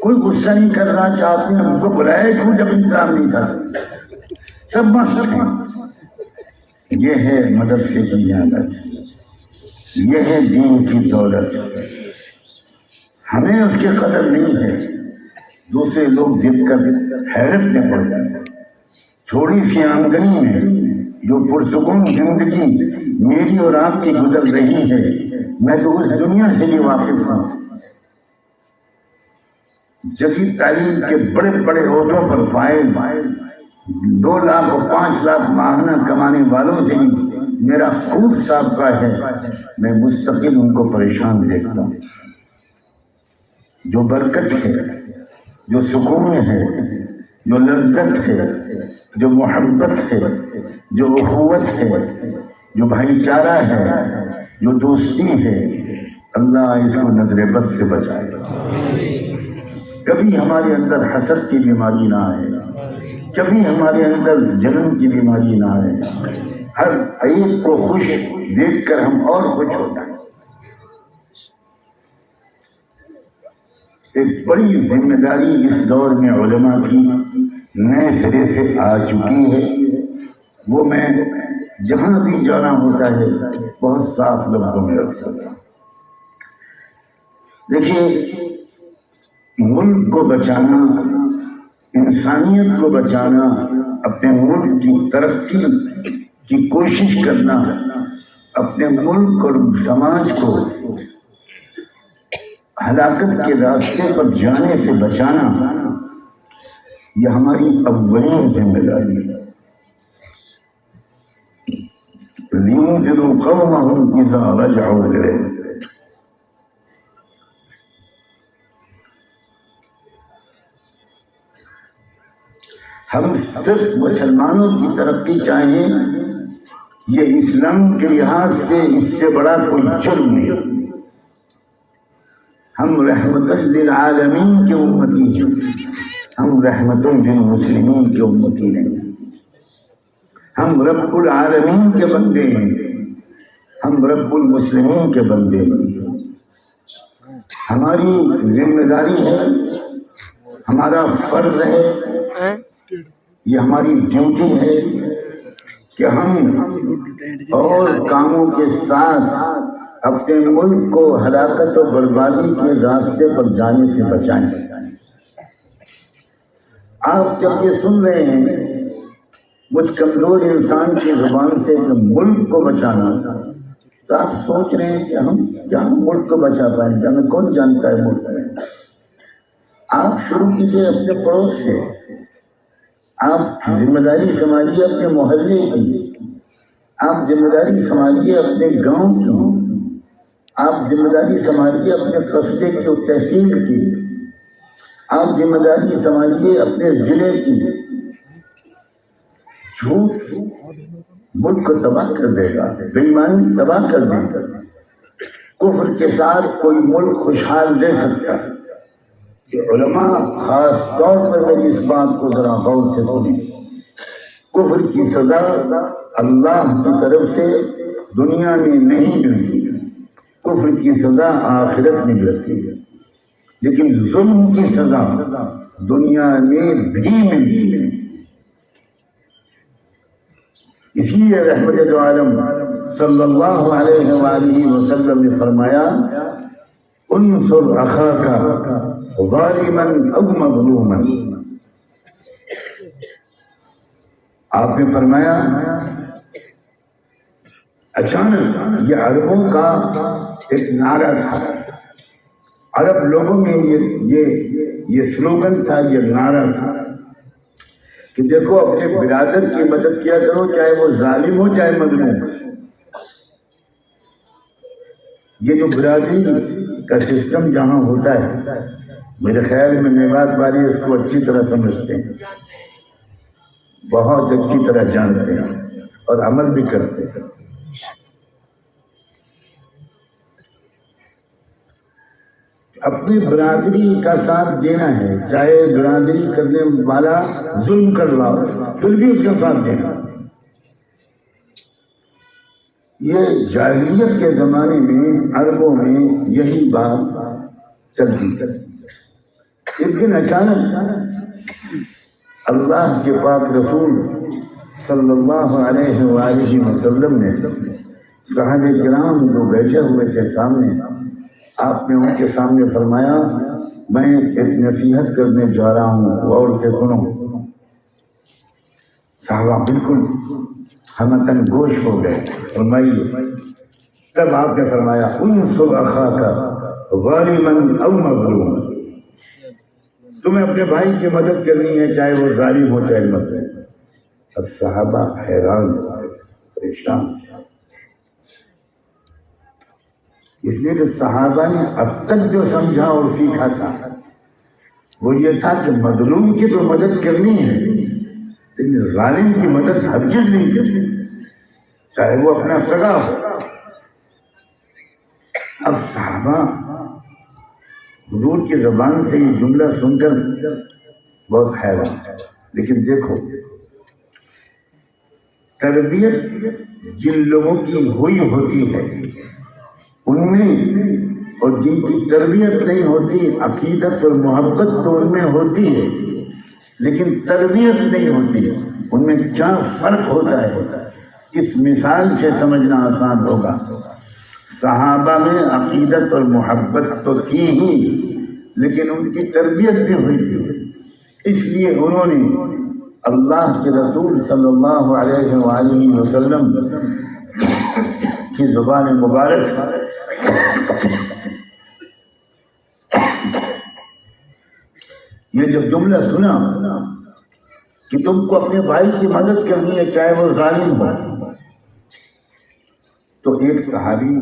S1: کوئی غصہ نہیں کر رہا کہ آپ نے ہم کو بلایا کیوں جب انتظام نہیں تھا، سب مست ہیں۔ یہ ہے مدرسے کی عادت، یہ ہے دین کی دولت، ہمیں اس کی قدر نہیں ہے، دوسرے لوگ دیکھ کر حیرت میں پڑ جائیں۔ تھوڑی سی آمدنی میں جو پرسکون زندگی میری اور آپ کی گزر رہی ہے، میں تو اس دنیا سے بھی واقف ہوں۔ جدید تعلیم کے بڑے بڑے عہدوں پر فائز 2 لاکھ اور 5 لاکھ ماہانہ کمانے والوں سے بھی میرا خوب سابقہ ہے، میں مستقل ان کو پریشان دیکھتا ہوں۔ جو برکت ہے، جو سکون ہے، جو لذت ہے، جو محبت ہے، جو اخوت ہے، جو بھائی چارہ ہے، جو دوستی ہے، اللہ اس کو نظر بد سے بچائے۔ کبھی ہمارے اندر حسد کی بیماری نہ آئے، کبھی ہمارے اندر جلن کی بیماری نہ آئے، ہر ایک کو خوش دیکھ کر ہم اور خوش ہوتا ہے۔ ایک بڑی ذمہ داری اس دور میں علماء کی نئے سرے سے آ چکی ہے، وہ میں جہاں بھی جانا ہوتا ہے بہت صاف لفظوں میں رکھتا ہوں۔ دیکھیے، ملک کو بچانا، انسانیت کو بچانا، اپنے ملک کی ترقی کی کوشش کرنا، اپنے ملک اور سماج کو ہلاکت کے راستے پر جانے سے بچانا، یہ ہماری اولین ذمہ داری ہے۔ لِيُنذِرُوا قَوْمَهُمْ إِذَا رَجَعُوا إِلَيْهِمْ۔ ہم صرف مسلمانوں کی ترقی چاہیں، یہ اسلام کے لحاظ سے اس سے بڑا کوئی جرم نہیں۔ ہم رحمت للعالمین کے امتی ہیں، ہم رحمت للمسلمین کے امتی نہیں۔ ہم رب العالمین کے بندے ہیں، ہم رب المسلمین کے بندے ہیں۔ ہماری ذمہ داری ہے، ہمارا فرض ہے، یہ ہماری ڈیوٹی ہے کہ ہم اور کاموں کے ساتھ اپنے ملک کو ہلاکت و بربادی کے راستے پر جانے سے بچائیں۔ آپ جب یہ سن رہے ہیں مجھ کمزور انسان کی زبان سے کہ ملک کو بچانا، تو آپ سوچ رہے ہیں کہ ہم کیا ملک کو بچا پائیں گے؟ ہمیں کون جانتا ہے ملک میں؟ آپ شروع کیجیے اپنے پڑوس سے، آپ ذمہ داری سمجھیے اپنے محلے کی، آپ ذمہ داری سمجھیے اپنے گاؤں کی، آپ ذمہ داری سمجھیے اپنے قصبے کی اور تحصیل کی، آپ ذمہ داری سمجھیے اپنے ضلع کی۔ جھوٹ ملک کو تباہ کر دے گا، بے ایمانی تباہ کر دے گا۔ کفر کے ساتھ کوئی ملک خوشحال رہ سکتا ہے؟ کہ علماء خاص طور پر میری اس بات کو ذرا غور سے سنیں۔ کفر کی سزا اللہ کی طرف سے دنیا میں نہیں ملتی، کفر کی سزا آخرت میں ملتی ہے، لیکن ظلم کی سزا دنیا میں بھی ملتی ہے۔ اسی لیے رحمت دو عالم صلی اللہ علیہ وآلہ وسلم نے فرمایا انصر اخاک ظالما او مظلوما. آپ نے فرمایا اچانک یہ عربوں کا ایک نعرہ تھا، عرب لوگوں میں یہ سلوگن تھا، یہ نعرہ تھا کہ دیکھو اپنے برادر کی مدد کیا کرو، چاہے وہ ظالم ہو چاہے مظلوم ہو. یہ جو برادری کا سسٹم جہاں ہوتا ہے، میرے خیال میں میوات والے اس کو اچھی طرح سمجھتے ہیں، بہت اچھی طرح جانتے ہیں اور عمل بھی کرتے ہیں. اپنی برادری کا ساتھ دینا ہے، چاہے برادری کرنے والا ظلم کر رہا ہو پھر بھی اس کا ساتھ دینا. یہ جاہلیت کے زمانے میں عربوں میں یہی بات چلتی تھی. ایک دن اچانک اللہ کے پاک رسول صلی اللہ علیہ وآلہ وسلم نے صحابہ کرام جو بیٹھے ہوئے تھے سامنے، آپ نے ان کے سامنے فرمایا میں ایک نصیحت کرنے جا رہا ہوں، غور سے سنو. صحابہ بالکل ہمتن گوش ہو گئے. فرمائیے. تب آپ نے فرمایا انصر اخاک ظالما او مظلوما. تمہیں اپنے بھائی کی مدد کرنی ہے چاہے وہ ظالم ہو چاہے مظلوم. اب صحابہ حیران پریشان، اس لیے کہ صحابہ نے اب تک جو سمجھا اور سیکھا تھا وہ یہ تھا کہ مظلوم کی تو مدد کرنی ہے لیکن ظالم کی مدد ہرگز نہیں کرنی، چاہے وہ اپنا سگا ہو. اب صحابہ حضور کی زبان سے یہ جملہ سن کر بہت حیران. لیکن دیکھو تربیت جن لوگوں کی ہوئی ہوتی ہے ان میں، اور جن کی تربیت نہیں ہوتی عقیدت اور محبت تو ان میں ہوتی ہے لیکن تربیت نہیں ہوتی، ان میں کیا فرق ہوتا ہے اس مثال سے سمجھنا آسان ہوگا. صحابہ میں عقیدت اور محبت تو تھی ہی لیکن ان کی تربیت بھی ہوئی تھی، اس لیے انہوں نے اللہ کے رسول صلی اللہ علیہ وآلہ وسلم کی زبان مبارک یہ جب جملہ سنا کہ تم کو اپنے بھائی کی مدد کرنی ہے چاہے وہ ظالم ہو، تو ایک صحابی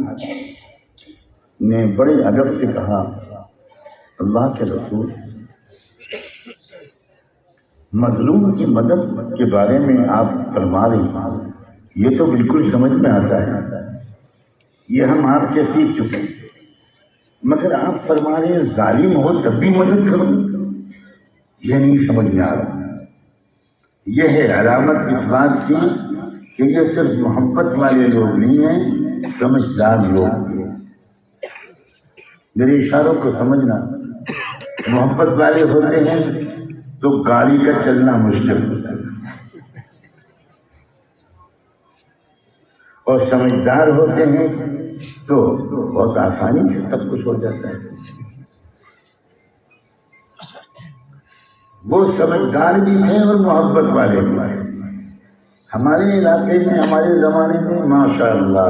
S1: نے بڑے ادب سے کہا اللہ کے رسول مظلوم کی مدد کے بارے میں آپ فرما رہی ہیں، یہ تو بالکل سمجھ میں آتا ہے، یہ ہم آپ سے سیکھ چکے ہیں، مگر آپ فرما رہے ہیں ظالم ہو تب بھی مدد کرو، یہ نہیں سمجھ میں آ رہا. یہ ہے علامت اس بات کی کہ یہ صرف محبت والے لوگ نہیں ہیں، سمجھدار لوگ ہیں. میرے اشاروں کو سمجھنا. محبت والے ہوتے ہیں تو گاڑی کا چلنا مشکل ہوتا ہے اور سمجھدار ہوتے ہیں تو بہت آسانی سے سب کچھ ہو جاتا ہے. وہ سمجھدار بھی ہیں اور محبت والے بھی ہیں. ہمارے علاقے میں ہمارے زمانے میں ماشاءاللہ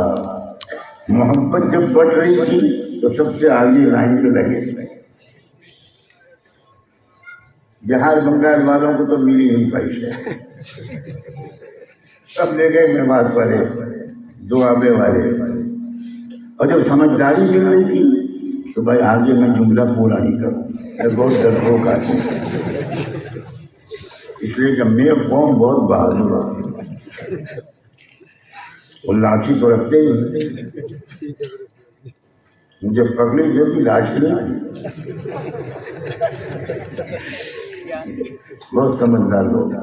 S1: محبت جب بڑھ رہی تھی تو سب سے آگے لائن پہ لگے. بہار بنگال والوں کو تو مل ہی نہیں پائی ہے، سب لے گئے میوات والے دوآبے والے. اور جب سمجھداری مل رہی تھی تو بھائی آگے میں جملہ پورا نہیں کروں، میں بہت ڈرپوک آدمی، اس لیے کہ میرے قوم بہت بہادر ہوتی ہے، وہ لاٹھی تو رکھتے ہی مجھے پکڑی جو بھی لاٹھی نہیں، بہت سمجھدار لوگ.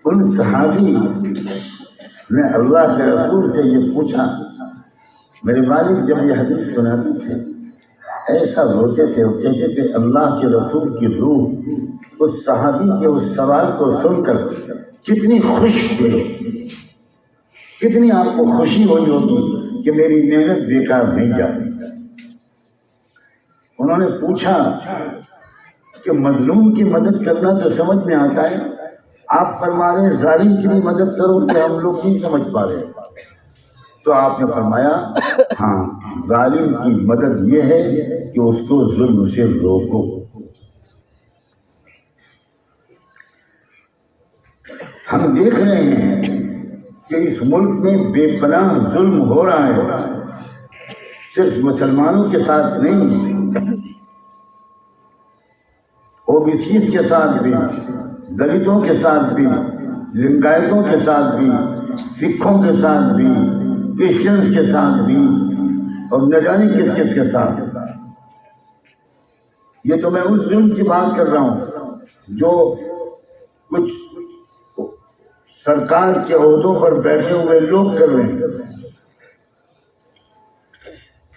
S1: ان صحابی نے اللہ کے رسول سے یہ پوچھا، میرے والد جب یہ حدیث سناتے تھے ایسا روتے تھے اور کہتے تھے اللہ کے رسول کی روح اس صحابی کے اس سوال کو سن کر کتنی خوش ہوئی، کتنی آپ کو خوشی ہوئی ہوگی کہ میری محنت بیکار نہیں جاتی۔ انہوں نے پوچھا کہ مظلوم کی مدد کرنا تو سمجھ میں آتا ہے، آپ فرما رہے ہیں ظالم کی بھی مدد کرو کہ ہم لوگ نہیں سمجھ پا رہے۔ تو آپ نے فرمایا ہاں، ظالم کی مدد یہ ہے کہ اس کو ظلم سے روکو۔ ہم دیکھ رہے ہیں کہ اس ملک میں بے پناہ ظلم ہو رہا ہے، صرف مسلمانوں کے ساتھ نہیں، OBCs کے ساتھ بھی، دلتوں کے ساتھ بھی، لنگایتوں کے ساتھ بھی، سکھوں کے ساتھ بھی، کرسچنز کے ساتھ بھی، اور نہ جانے کس کس کے ساتھ۔ یہ تو میں اس ظلم کی بات کر رہا ہوں جو کچھ سرکار کے عہدوں پر بیٹھے ہوئے لوگ کر رہے ہیں۔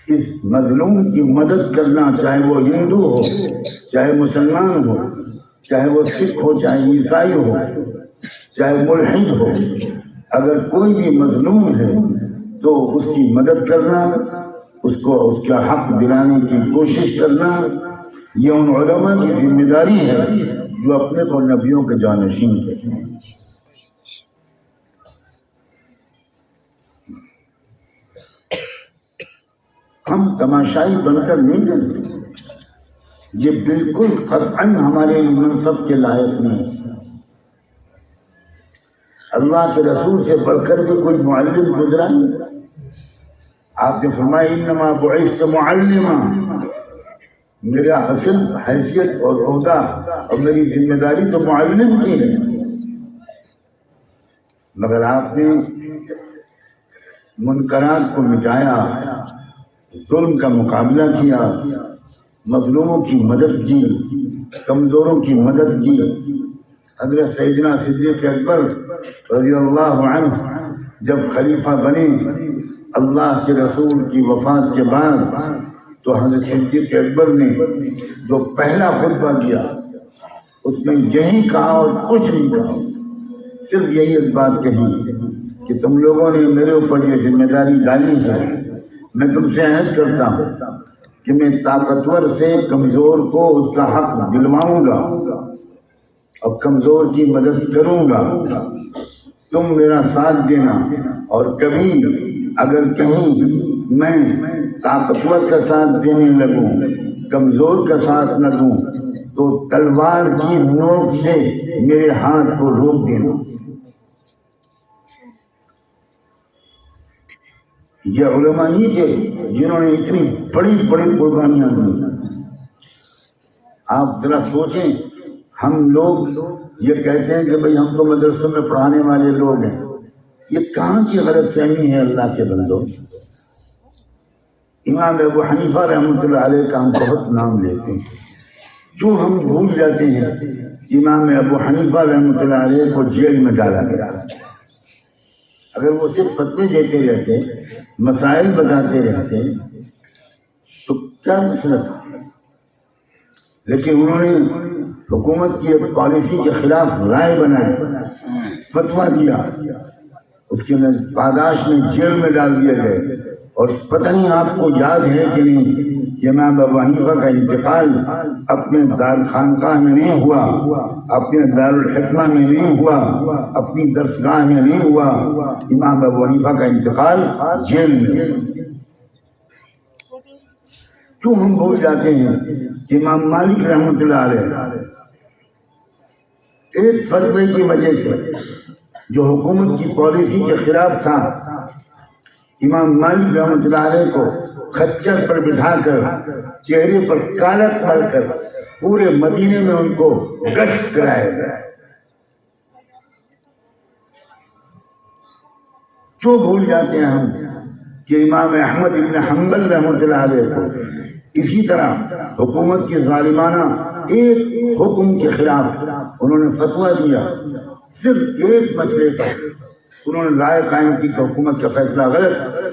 S1: اس مظلوم کی مدد کرنا، چاہے وہ ہندو ہو، چاہے مسلمان ہو، چاہے وہ سکھ ہو، چاہے عیسائی ہو، چاہے ملحد ہو، اگر کوئی بھی مظلوم ہے تو اس کی مدد کرنا، اس کو اس کا حق دلانے کی کوشش کرنا، یہ ان علماء کی ذمہ داری ہے جو اپنے کو نبیوں کے جانشین کہتے ہیں۔ ہم تماشائی بن کر نہیں کرتے، یہ بالکل قطعاً ہمارے منصب کے لائق نہیں۔ اللہ کے رسول سے بڑھ کر بھی کوئی معلم گزرا نہیں۔ آپ نے فرمایا انما بعثت معلما، میرا اصل حیثیت اور عہدہ اور میری ذمہ داری تو معلم کی ہے، مگر آپ نے منکرات کو مٹایا، ظلم کا مقابلہ کیا، مظلوموں کی مدد کی، کمزوروں کی مدد کی۔ حضرت سیدنا صدیق اکبر رضی اللہ عنہ جب خلیفہ بنے اللہ کے رسول کی وفات کے بعد، تو حضرت صدیق اکبر نے جو پہلا خطبہ کیا اس میں یہی کہا اور کچھ نہیں کہا، صرف یہی ایک بات کہی کہ تم لوگوں نے میرے اوپر یہ ذمہ داری ڈالی ہے، میں تم سے عہد کرتا ہوں کہ میں طاقتور سے کمزور کو اس کا حق دلواؤں گا اور کمزور کی مدد کروں گا، تم میرا ساتھ دینا، اور کبھی اگر کہیں میں طاقتور کا ساتھ دینے لگوں، کمزور کا ساتھ نہ دوں، تو تلوار کی نوک سے میرے ہاتھ کو روک دینا۔ یہ علماء ہی تھے جنہوں نے اتنی بڑی بڑی قربانیاں دی۔ آپ ذرا سوچیں، ہم لوگ یہ کہتے ہیں کہ بھئی ہم تو مدرسوں میں پڑھانے والے لوگ ہیں، یہ کہاں کی غلط فہمی ہے اللہ کے بندوں۔ امام ابو حنیفہ رحمۃ اللہ علیہ کا ہم بہت نام لیتے ہیں، جو ہم بھول جاتے ہیں امام ابو حنیفہ رحمۃ اللہ علیہ کو جیل میں ڈالا گیا۔ اگر وہ صرف فتوے دیتے رہتے، مسائل بتاتے رہتے تو کیا مسئلہ تھا، لیکن انہوں نے حکومت کی ایک پالیسی کے خلاف رائے بنائی، فتویٰ دیا، اس کے پاداش میں جیل میں ڈال دیے گئے۔ اور پتہ نہیں آپ کو یاد ہے کہ نہیں کہ امام ابو حنیفہ کا انتقال اپنے دار خانقاہ میں نہیں ہوا، اپنے دارالحکمہ میں نہیں ہوا، اپنی درسگاہ میں نہیں ہوا، امام ابو حنیفہ کا انتقال جیل میں۔ کیوں ہم بھول جاتے ہیں کہ امام مالک رحمۃ اللہ علیہ ایک فتوے کی وجہ سے جو حکومت کی پالیسی کے خلاف تھا، امام مالک رحمۃ اللہ علیہ کو خچر پر بٹھا کر چہرے پر کالک مل کر پورے مدینے میں ان کو گشت کرایا گیا۔ کیوں بھول جاتے ہیں ہم کہ امام احمد بن حنبل رحمۃ اللہ علیہ کو اسی طرح حکومت کی ظالمانہ ایک حکم کے خلاف انہوں نے فتویٰ دیا، صرف ایک مسئلے پر انہوں نے رائے قائم کی کہ حکومت کا فیصلہ غلط ہے،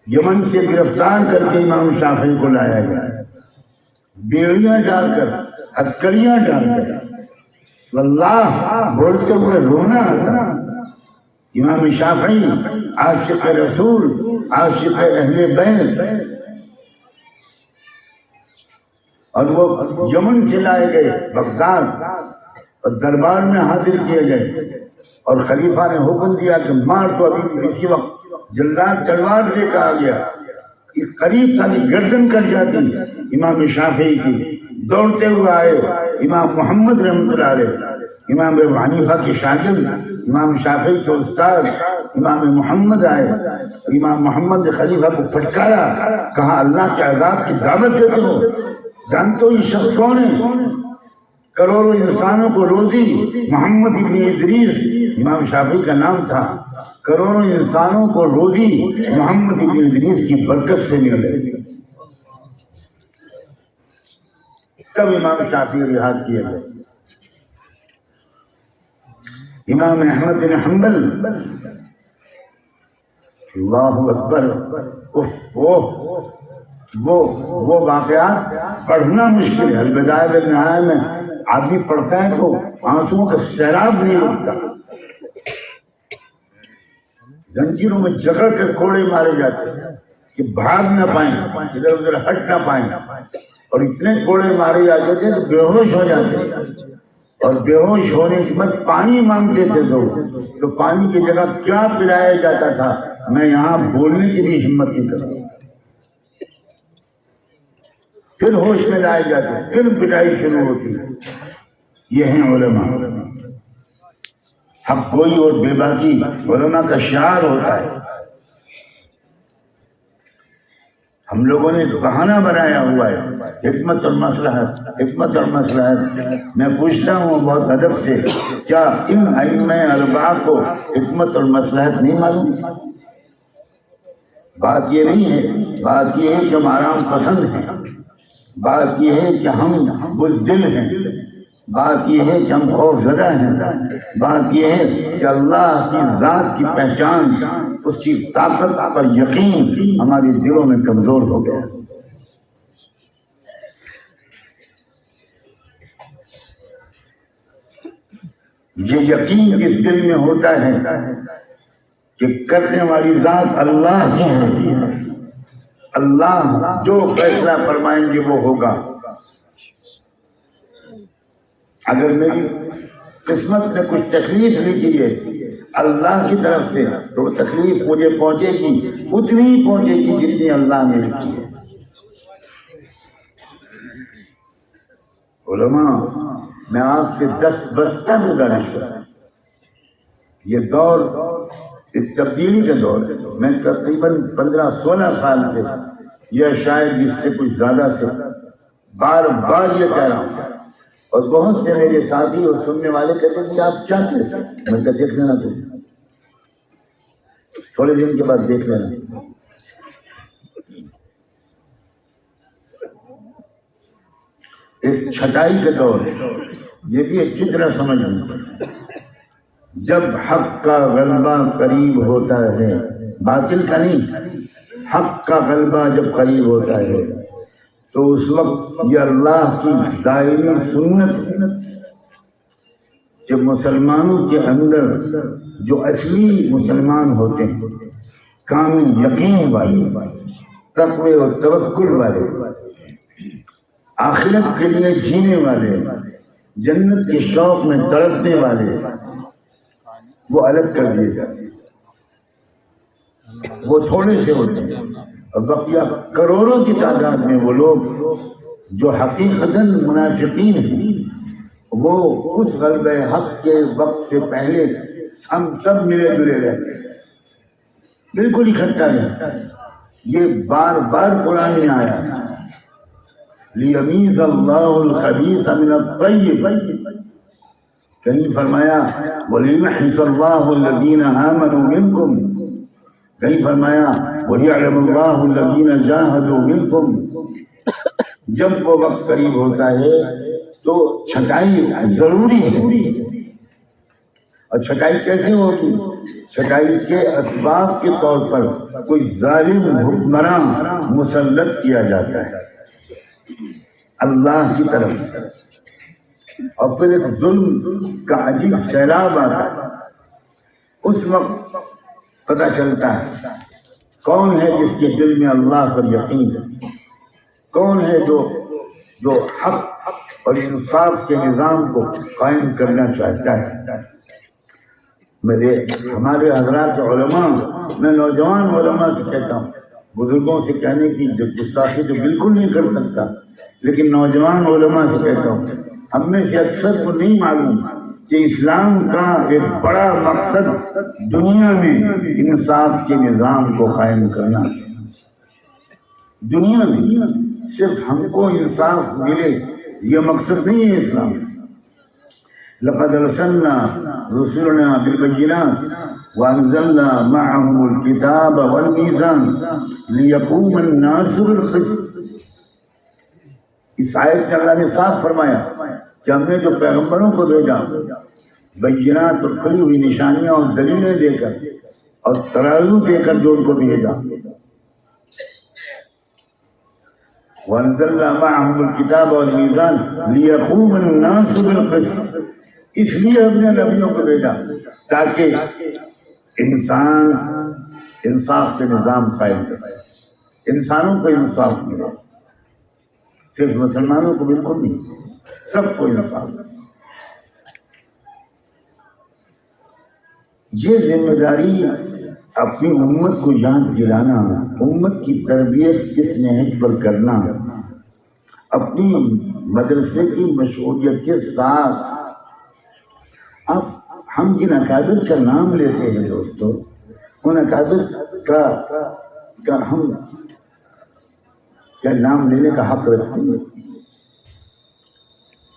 S1: یمن سے گرفتار کر کے امام شافعی کو لایا گیا، بیڑیاں ڈال کر، ہتکڑیاں ڈال کر، واللہ بولتے ہوئے رونا آتا۔ امام شافعی عاشق رسول، عاشق اہل بیت، اور وہ یمن سے لائے گئے بغداد اور دربار میں حاضر کیے گئے، اور خلیفہ نے حکم دیا کہ مار تو ابھی اسی وقت جلدات تلوار لے کر آ گیا، قریب تھا کہ گردن کٹ جاتی امام شافعی کی۔ دوڑتے ہوئے آئے امام محمد رحمۃ اللہ علیہ، امام ابو حنیفہ کے شاگرد، امام شافعی کے استاد امام محمد آئے۔ امام محمد نے خلیفہ کو پھٹکارا، کہا اللہ کے عذاب کی دعوت دیتے ہو؟ جانتے ہو یہ شخص کون ہے؟ کروڑوں انسانوں کو روزی، محمد ابن ادریس امام شافعی کا نام تھا، کروڑوں انسانوں کو روزی محمد ابن ادریس کی برکت سے مل گئی۔ تب امام شافعی رہا کیے گئے۔ امام احمد بن حنبل، اللہ اکبر، وہ واقعات پڑھنا مشکل ہے۔ البدایہ والنہایہ میں آدمی پڑھتا ہے تو آنسوؤں کا سیلاب نہیں رکتا۔ زنجیروں میں جکڑ کر کوڑے مارے جاتے ہیں کہ بھاگ نہ پائیں، ادھر ادھر ہٹ نہ پائیں، اور اتنے کوڑے مارے جاتے تھے کہ بے ہوش ہو جاتے، اور بے ہوش ہونے کے بعد پانی مانگتے تھے تو پانی کی جگہ کیا پلایا جاتا تھا میں یہاں بولنے کی بھی ہمت نہیں کرتا۔ پھر ہوش میں لائے جاتے، پھر پٹائی شروع ہوتی۔ یہ ہیں علماء۔ حق گوئی اور بے باکی علماء کا شعار ہوتا ہے۔ ہم لوگوں نے بہانہ بنایا ہوا ہے حکمت اور مصلحت، حکمت اور مصلحت۔ میں پوچھتا ہوں بہت ادب سے، کیا ان ائمہ اربعہ کو حکمت اور مصلحت نہیں معلوم؟ بات یہ نہیں ہے، بات یہ ہے کہ ہم آرام پسند ہیں، بات یہ ہے کہ ہم بزدل ہیں، بات یہ ہے کہ ہم خوف زدہ ہیں، بات یہ ہے کہ اللہ کی ذات کی پہچان، اس کی طاقت پر یقین ہمارے دلوں میں کمزور ہو گیا۔ یہ یقین اس دل میں ہوتا ہے کہ کرنے والی ذات اللہ کی ہے، اللہ جو فیصلہ فرمائیں گے وہ ہوگا۔ اگر میری قسمت میں کچھ تکلیف لکھی ہے اللہ کی طرف سے تو وہ تکلیف مجھے پہنچے گی، اتنی ہی پہنچے گی جتنی اللہ نے لکھی ہے۔ علماء، میں آپ سے دستبستہ گزارش کرتا ہوں، یہ دور ایک تبدیلی کا دور ہے۔ میں تقریباً 15-16 سال سے یا شاید اس سے کچھ زیادہ سے بار بار یہ کہہ رہا ہوں، اور بہت سے میرے ساتھی اور سننے والے کہتے ہیں کہ آپ کیا کہتے ہیں؟ میں کہا دیکھ لینا، تو تھوڑے دن کے بعد دیکھ لینا۔ ایک چھٹائی کا دور، یہ بھی اچھی طرح سمجھ لیں۔ جب حق کا غلبہ قریب ہوتا ہے، باطل کا نہیں، حق کا غلبہ جب قریب ہوتا ہے تو اس وقت یہ اللہ کی دائمی سنت کہ مسلمانوں کے اندر جو اصلی مسلمان ہوتے ہیں، کامل یقین والے، تقوی اور توکل والے، آخرت کے لیے جینے والے، جنت کے شوق میں تڑپنے والے، وہ الگ کر دیے جاتے ہیں۔ وہ تھوڑے سے ہوتے ہیں، اور بقیہ کروڑوں کی تعداد میں وہ لوگ جو حقیقتاً منافقین ہیں، وہ اس غلبہ حق کے وقت سے پہلے ہم سب ملے جلے رہتے ہیں، بالکل اکٹھا رہتا ہے۔ یہ بار بار قرآن میں آیا، لِيَمِيزَ اللَّهُ الْخَبِيثَ مِنَ الطَّيِّبِ، کہیں فرمایا وَلِيُمَحِّصَ اللَّهُ الَّذِينَ آمَنُوا مِنكُمْ، کہیں فرمایا وَلِيَعْلَمَ اللَّهُ الَّذِينَ جَاهَدُوا مِنكُمْ۔ جب وہ وقت قریب ہوتا ہے تو چھٹائی ضروری ہے، اور چھٹائی کیسے ہوگی؟ چھٹائی کے اسباب کے طور پر کوئی ظالم حکمراں مسلط کیا جاتا ہے اللہ کی طرف، اور پھر ایک ظلم کا عجیب سیلاب آتا ہے۔ اس وقت پتہ چلتا ہے کون ہے جس کے دل میں اللہ پر یقین ہے، کون ہے جو حق اور انصاف کے نظام کو قائم کرنا چاہتا ہے۔ ہمارے حضرات علماء، میں نوجوان علماء سے کہتا ہوں، بزرگوں سے کہنے کی گستاخی تو بالکل نہیں کر سکتا، لیکن نوجوان علماء سے کہتا ہوں، ہم میں سے اکثر کو نہیں معلوم کہ اسلام کا ایک بڑا مقصد دنیا میں انصاف کے نظام کو قائم کرنا، دنیا میں صرف ہم کو انصاف ملے، یہ مقصد نہیں ہے اسلام۔ لقد ارسلنا رسلنا بالبينات وانزلنا معهم الكتاب والميزان ليقوم الناس بالقسط۔ اس آیت میں اللہ نے صاف فرمایا کہ ہم نے جو پیغمبروں کو بھیجا بینات اور کھلی ہوئی نشانیاں اور دلیلیں دے کر اور ترازو دے کر جو ان کو بھیجا، وانزلنا معهم الكتاب والميزان ليقوم الناس بالقسط، اس لیے ہم نے نبیوں کو بھیجا تاکہ انسان انصاف کے نظام قائم کرے، انسانوں کو انصاف ملے، صرف مسلمانوں کو بالکل نہیں، سب کو انصاف۔ یہ ذمہ داری اپنی امت کو یاد دلانا، امت کی تربیت کس نہج پر کرنا، اپنی مدرسے کی مشغولیت کے ساتھ۔ اب ہم جن اکابر کا نام لیتے ہیں دوستو، ان اکابر کا ہم کیا نام لینے کا حق رکھتے ہیں؟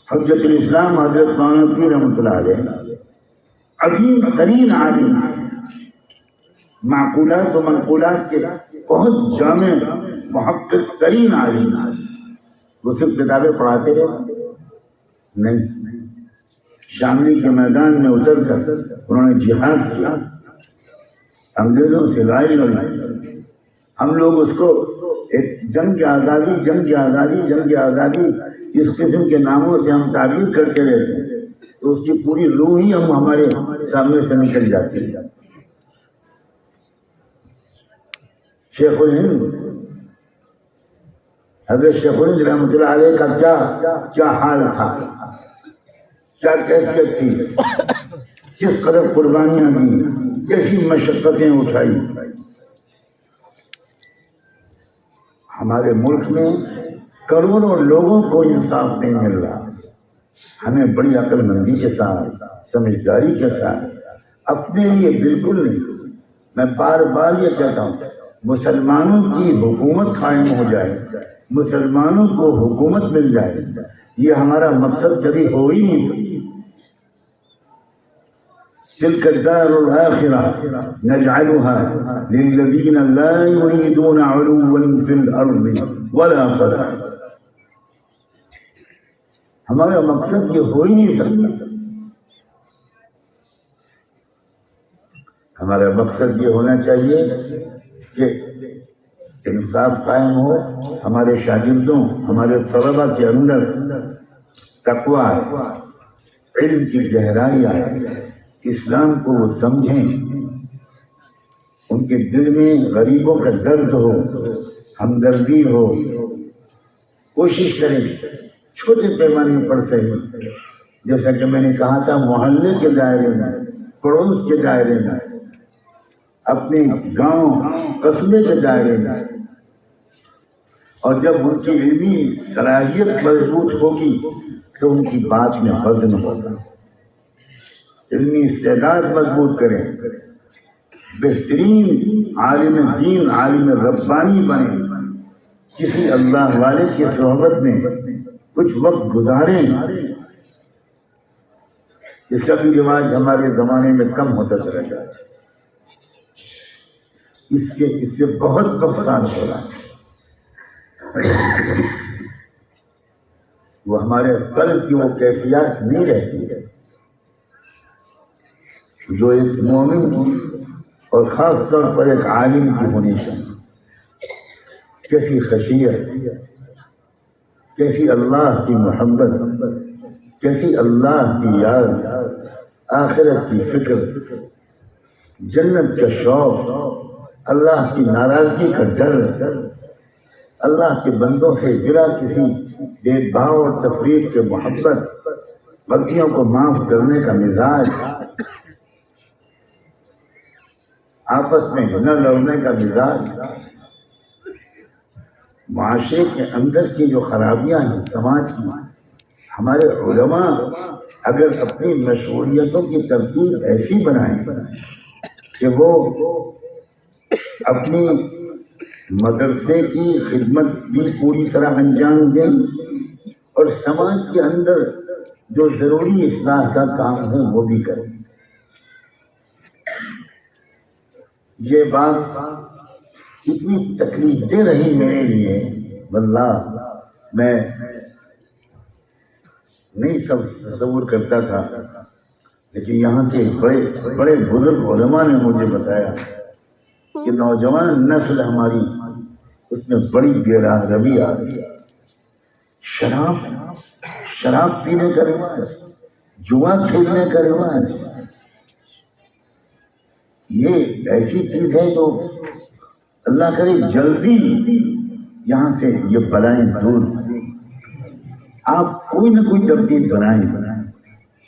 S1: حجت الاسلام حضرت مولانا رحمۃ اللہ علیہ عظیم ترین عالم، معقولات و منقولات کے بہت جامع محقق ترین عالم۔ وہ صرف کتابیں پڑھاتے رہے نہیں، شاملی کے میدان میں اتر کر انہوں نے جہاد کیا، انگریزوں سے لڑائی لڑی۔ ہم لوگ اس کو ایک جنگ آزادی اس قسم کے ناموں سے ہم تعبیر کرتے رہتے ہیں، تو اس کی پوری روح ہی ہم ہمارے سامنے سے نکل جاتی ہے۔ شیخ الہند حضرت شیخ الہند رحمۃ اللہ علیہ کا کیا حال تھا، کیا کیفیت تھی، کس قدر قربانیاں دی، کیسی مشقتیں اٹھائی۔ ہمارے ملک میں کروڑوں لوگوں کو انصاف نہیں مل رہا، ہمیں بڑی عقل مندی کے ساتھ، سمجھداری کے ساتھ، اپنے لیے بالکل نہیں۔ میں بار بار یہ کہتا ہوں، مسلمانوں کی حکومت قائم ہو جائے، مسلمانوں کو حکومت مل جائے، یہ ہمارا مقصد کبھی ہو ہی نہیں سکتا۔ تلك الدار الآخرة نجعلها للذين لا يريدون علوا في الأرض ولا فسادا۔ ہمارا مقصد یہ ہو ہی نہیں سکتا۔ ہمارا مقصد یہ ہونا چاہیے کہ انصاف قائم ہو، ہمارے شاگردوں، ہمارے طلباء کے اندر تقویٰ آئے، علم کی گہرائی آئے، اسلام کو وہ سمجھیں، ان کے دل میں غریبوں کا درد ہو، ہمدردی ہو۔ کوشش کریں چھوٹے پیمانے پر صحیح، جیسا کہ میں نے کہا تھا، محلے کے دائرے میں، پڑوس کے دائرے میں، اپنے گاؤں قصبے کے دائرے میں، اور جب ان کی علمی صلاحیت مضبوط ہوگی تو ان کی بات میں وزن ہوگا۔ علمی استعداد مضبوط کریں، بہترین عالم دین، عالم ربانی بنیں، کسی اللہ والے کی صحبت میں کچھ وقت گزاریں۔ اس کا بھی رواج ہمارے زمانے میں کم ہوتا چلا جاتا ہے، اس سے بہت نقصان ہو رہا ہے۔ وہ ہمارے قلب کی وہ کیفیات نہیں رہتی ہے۔ جو ایک مومن کی اور خاص طور پر ایک عالم کی ہونی چاہیے. کیسی خشیت، کیسی اللہ کی محبت، کیسی اللہ کی یاد، آخرت کی فکر، جنت کا شوق، اللہ کی ناراضگی کا ڈر، اللہ کے بندوں سے بلا کسی بے بھاؤ اور تفریق کے محبت، غلطیوں کو معاف کرنے کا مزاج، آپس میں نہ لڑنے کا مزاج. معاشرے کے اندر کی جو خرابیاں ہیں سماج کی، ہمارے علماء اگر اپنی مشغولیتوں کی ترتیب ایسی بنائیں کہ وہ اپنی مدرسے کی خدمت بھی پوری طرح انجام دیں اور سماج کے اندر جو ضروری اصلاح کا کام ہے وہ بھی کریں. یہ بات اتنی تکلیف دہ رہی میرے لیے، واللہ میں نہیں سب تصور کرتا تھا، لیکن یہاں کے بڑے بڑے بزرگ علماء نے مجھے بتایا کہ نوجوان نسل ہماری اس میں بڑی بے راہ روی آ رہی ہے. شراب پینے کا رواج، جوا کھیلنے کا رواج، یہ ایسی چیز ہے جو اللہ کرے جلدی یہاں سے یہ بلائیں دور. آپ کوئی نہ کوئی ترتیب بنائیں،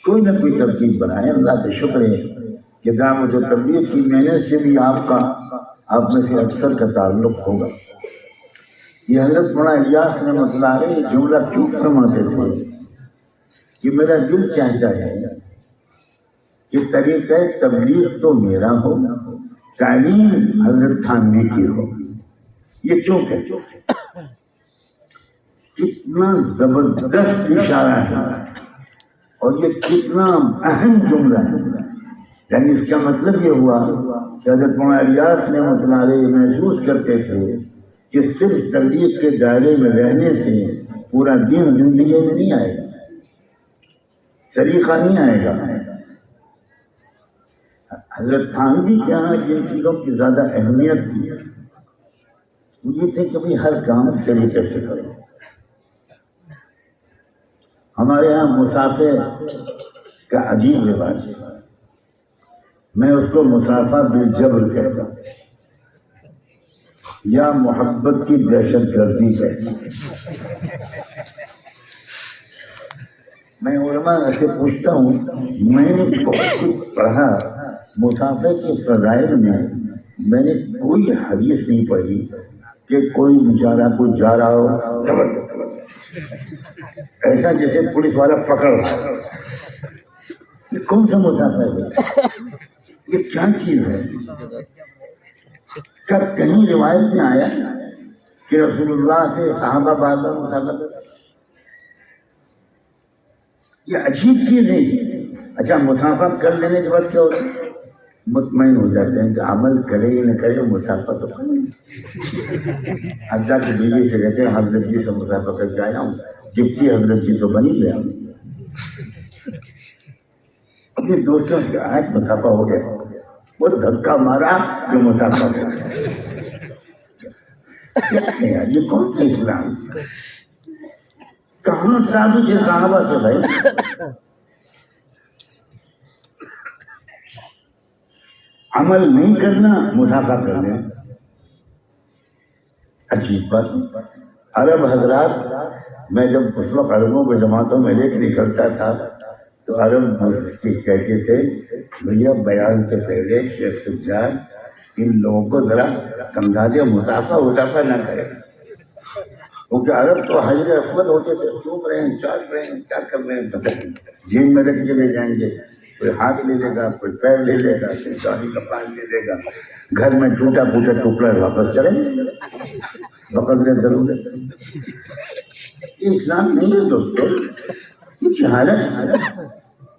S1: کوئی نہ کوئی ترتیب بنائیں. اللہ کا شکر ہے کہ دعوت و تبلیغ کی محنت سے بھی آپ میں سے اکثر کا تعلق ہوگا. یہ حضرت مولانا الیاس رحمۃ اللہ علیہ جملہ کیوں فرماتے تھے کہ میرا دل چاہتا ہے کہ طریقہ تبلیغ تو میرا ہو، تعلیم حضرت تھانوی کی ہو. یہ کیوں کہتے؟ کتنا زبردست اشارہ ہے اور یہ کتنا اہم جملہ ہے. یعنی اس کا مطلب یہ ہوا کہ حضرت مولانا الیاس رحمۃ اللہ علیہ محسوس کرتے تھے کہ صرف تبلیغ کے دائرے میں رہنے سے پورا دین زندگی میں نہیں آئے گا، طریقہ نہیں آئے گا. حضرت تھانوی کے یہاں جن چیزوں کی زیادہ اہمیت تھی یہ تھے کہ بھی ہر کام طریقے سے کرو. ہمارے یہاں مسافر کا عجیب رواج ہے، میں اس کو مسافہ بالجبر کہتا ہوں یا محبت کی دہشت گردی کہتا ہوں. میں علماء سے پوچھتا ہوں، میں نے بہت کچھ پڑھا مسافر کے فضائل میں نے کوئی حدیث نہیں پڑھی کہ کوئی بیچارہ کوئی جا رہا ہو ایسا جیسے پولیس والا پکڑ رہا. یہ کون سا مسافر ہے؟ یہ کیا چیز ہے؟ کب کہیں روایت میں آیا کہ رسول اللہ سے صحابہ بازا مسافر؟ یہ عجیب چیز ہے. اچھا مسافر کر لینے کے بعد کیا ہوتا ہے؟ مطمئن ہو جاتے ہیں کہ عمل کرے یا نہ کرے مسافر تو کرے. اللہ کی بیوی سے کہتے ہیں حضرت جی سے مسافر کر کے آیا ہوں، جبکہ حضرت جی تو بنی گیا. اپنے دوستوں سے آج مسافر ہو گیا، وہ دھکا مارا جو مسافر ہو گیا. یہ کون سا اسلام؟ کہاں ثابت ہے صحابہ سے بھائی؟ عمل نہیں کرنا مسافر کر لیں. عجیب بات. عرب حضرات، میں جب اس وقت عربوں کو جماعتوں میں لے کے نکلتا تھا تو عرب کہتے تھے بھیا بیان سے پہلے شیخ سجاد ان لوگوں کو ذرا سمجھا دے مسافر نہ کرے، کیونکہ عرب تو حجر اسود ہوتے تھے، چوب رہے ہیں، چال رہے ہیں، کیا کر رہے ہیں، جیب میں رکھ کے لے جائیں گے. کوئی ہاتھ لے لے گا، کوئی پیر لے لے گا، کوئی چاندی کا پان لے لے گا، گھر میں ٹوٹا پھوٹا ٹکڑا واپس چلیں گے بقدر ضرورت. یہ اسلام نہیں ہے دوستو، یہ جہالت ہے،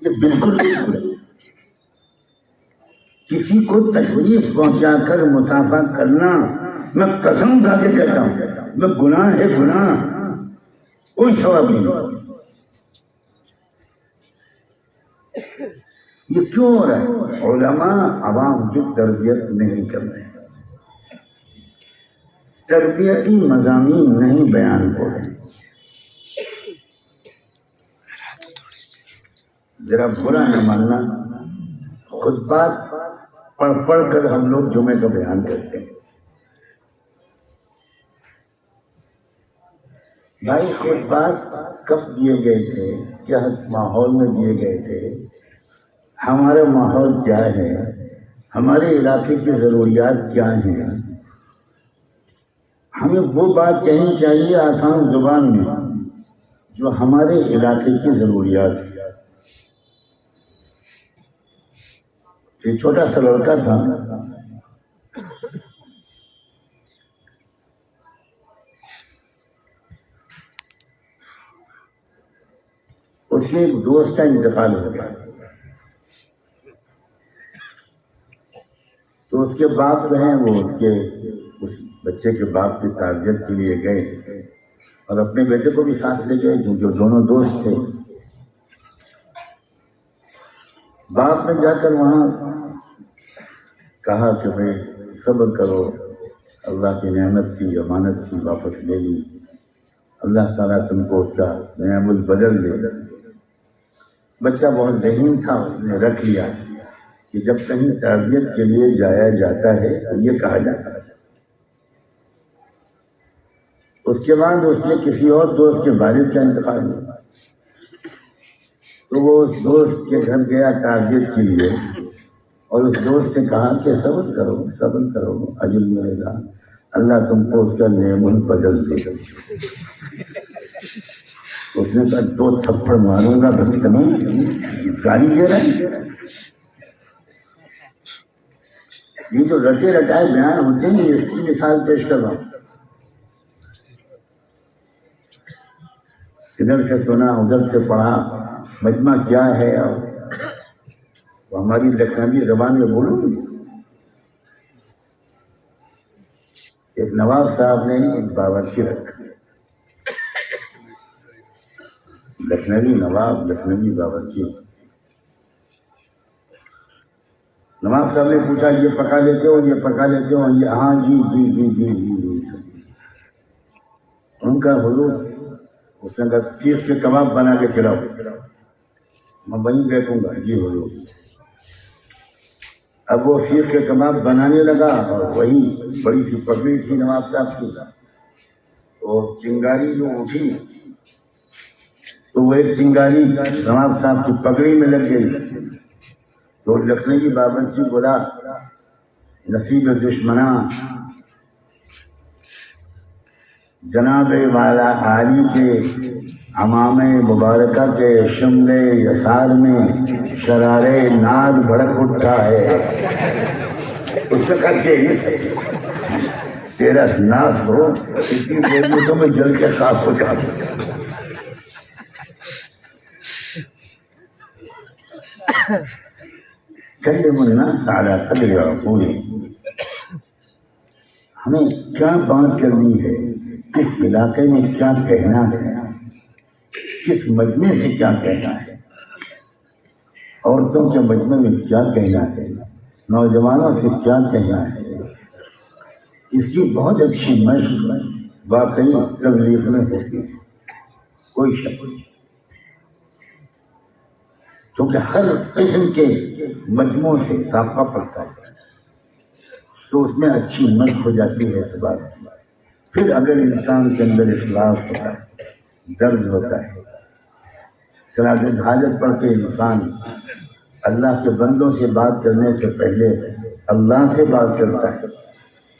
S1: یہ بالکل نہیں. کسی کو تکلیف پہنچا کر مسافر کرنا، میں قسم کھا کے کہتا ہوں میں گناہ ہے، گناہ، کوئی ثواب نہیں. یہ کیوں ہو رہا ہے؟ علماء عوام کی تربیت نہیں کر رہے ہیں، تربیتی مضامین نہیں بیان ہو رہے ہیں۔ ذرا برا نہ ماننا، خطبات پڑھ کر ہم لوگ جمعے کا بیان کرتے ہیں۔ بھائی خطبات کب دیے گئے تھے؟ کیا ماحول میں دیے گئے تھے؟ ہمارا ماحول کیا ہے؟ ہمارے علاقے کی ضروریات کیا ہیں؟ ہمیں وہ بات کہنی چاہیے آسان زبان میں جو ہمارے علاقے کی ضروریات ہے۔ ایک چھوٹا سا لڑکا تھا، اس کے ایک دوست کا انتقال ہو گیا، تو اس کے باپ جو ہیں وہ اس بچے کے باپ کی تعزیت کے لیے گئے اور اپنے بیٹے کو بھی ساتھ لے گئے جو دونوں دوست تھے۔ باپ نے جا کر وہاں کہا کہ بھائی صبر کرو، اللہ کی نعمت کی امانت کی واپس لے لی، اللہ تعالیٰ تم کو اس کا نعم بدل دے۔ بچہ بہت ذہین تھا، اس نے رکھ لیا کہ جب کہیں تربیت کے لیے جایا جاتا ہے تو یہ کہا جاتا ہے۔ اس کے بعد اس نے کسی اور دوست کے والد کا انتقال ہوا، تو وہ اس دوست کے گھر گیا تربیت کے لیے اور اس دوست سے کہا کہ صبر کرو اجل ملے گا، اللہ تم کو اس کا نعم بدل دے گا۔ اس نے کہا 2 تھپڑ ماروں گا، گالی دے رہا ہے۔ یہ جو رٹے رٹائے بیان ہوتے ہیں اس کی مثال پیش کر رہا ہوں۔ ادھر سے سنا ادھر سے پڑھا، مجمع کیا ہے اور وہ ہماری لکھنوی زبان میں بولوں گی۔ ایک نواب صاحب نے ایک باورچی رکھا، لکھنوی نواب، لکھنوی باورچی۔ نواب صاحب نے پوچھا یہ پکا لیتے ہو، یہ پکا لیتے ہو؟ یہ ہاں جی جی جی جی جی جی۔ ان کا حضور اس نے کہا 30 کے کباب بنا کے کھلاؤ، میں وہیں بیٹھوں گا۔ جی حضور۔ اب وہ 30 کے کباب بنانے لگا اور وہی بڑی سی پگڑی تھی نواب صاحب کی، وہ چنگاری جو اٹھی تو وہ ایک چنگاری نواب صاحب کی پگڑی میں لگ گئی۔ تو لکھنوی باورچی بولا نصیب دشمنا، جناب والا عالی کے امام مبارکہ کے شملے یسار میں شرارے نار بھڑک اٹھا ہے۔ اس سے کہا کہ تیرا ناز ہو، اتنی دیر میں تو میں جل کے خاک ہو جاتا۔ کلم الناس علی قدر عقولہم، ہمیں کیا بات کرنی ہے، کس علاقے میں کیا کہنا ہے، کس مجمع سے کیا کہنا ہے، عورتوں کے مجمع میں کیا کہنا ہے، نوجوانوں سے کیا کہنا ہے، اس کی بہت اچھی مشق واقعی تبلیغ میں ہوتی ہے، کوئی شک نہیں۔ کیونکہ ہر قسم کے مجموع سے سابقہ پڑتا ہے تو اس میں اچھی مشق ہو جاتی ہے اس بات۔ پھر اگر انسان کے اندر اخلاص ہوتا ہے، درد ہوتا ہے، صلاۃ الحاجت پڑھ کے انسان اللہ کے بندوں سے بات کرنے سے پہلے اللہ سے بات کرتا ہے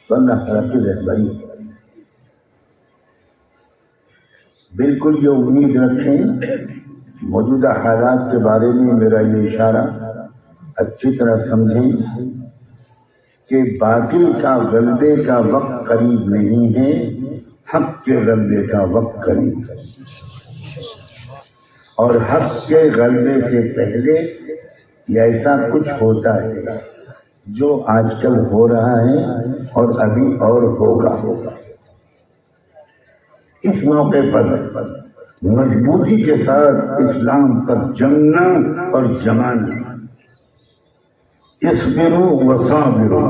S1: تو اللہ تعالیٰ کی رہبری ہے۔ بالکل یہ امید رکھیں، موجودہ حالات کے بارے میں میرا یہ اشارہ اچھی طرح سمجھیں کہ باطل کا غلبے کا وقت قریب نہیں ہے، حق کے غلبے کا وقت قریب ہے، اور حق کے غلبے سے پہلے ایسا کچھ ہوتا ہے جو آج کل ہو رہا ہے اور ابھی اور ہوگا۔ اس موقع پر مضبوطی کے ساتھ اسلام پر جمنا اور جمانا اصبروا وصابروا،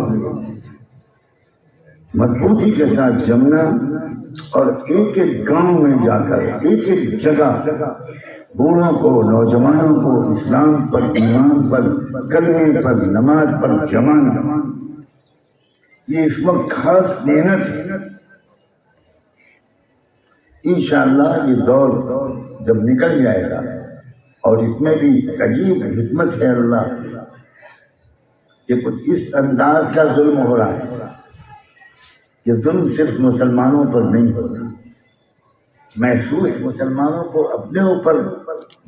S1: مضبوطی کے ساتھ جمنا اور ایک ایک گاؤں میں جا کر ایک ایک جگہ بوڑھوں کو نوجوانوں کو اسلام پر ایمان پر کلمے پر نماز پر جمانا، یہ اس وقت خاص محنت ہے۔ انشاءاللہ یہ دور جب نکل جائے گا اور اس میں بھی عجیب حکمت ہے اللہ کہ کچھ اس انداز کا ظلم ہو رہا ہے کہ ظلم صرف مسلمانوں پر نہیں ہو رہا، محسوس مسلمانوں کو اپنے اوپر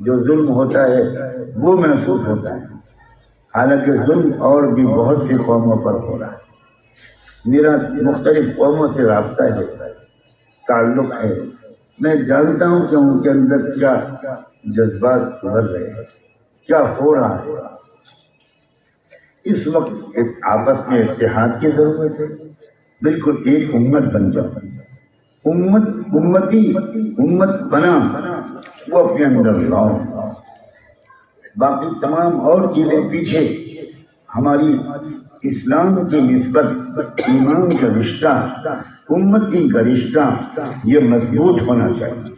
S1: جو ظلم ہوتا ہے وہ محسوس ہوتا ہے، حالانکہ ظلم اور بھی بہت سی قوموں پر ہو رہا ہے۔ میرا مختلف قوموں سے رابطہ ہے، تعلق ہے، میں جانتا ہوں کہ ان کے اندر کیا جذبات ابھر رہے ہیں، کیا ہو رہا ہے۔ اس وقت ایک آپس میں اتحاد کی ضرورت ہے، بالکل ایک امت بن جاؤ، امت بنا وہ اپنے اندر لاؤ، باقی تمام اور چیزیں پیچھے۔ ہماری اسلام کی نسبت، ایمان کا رشتہ، امتی کا رشتہ یہ مضبوط ہونا چاہیے،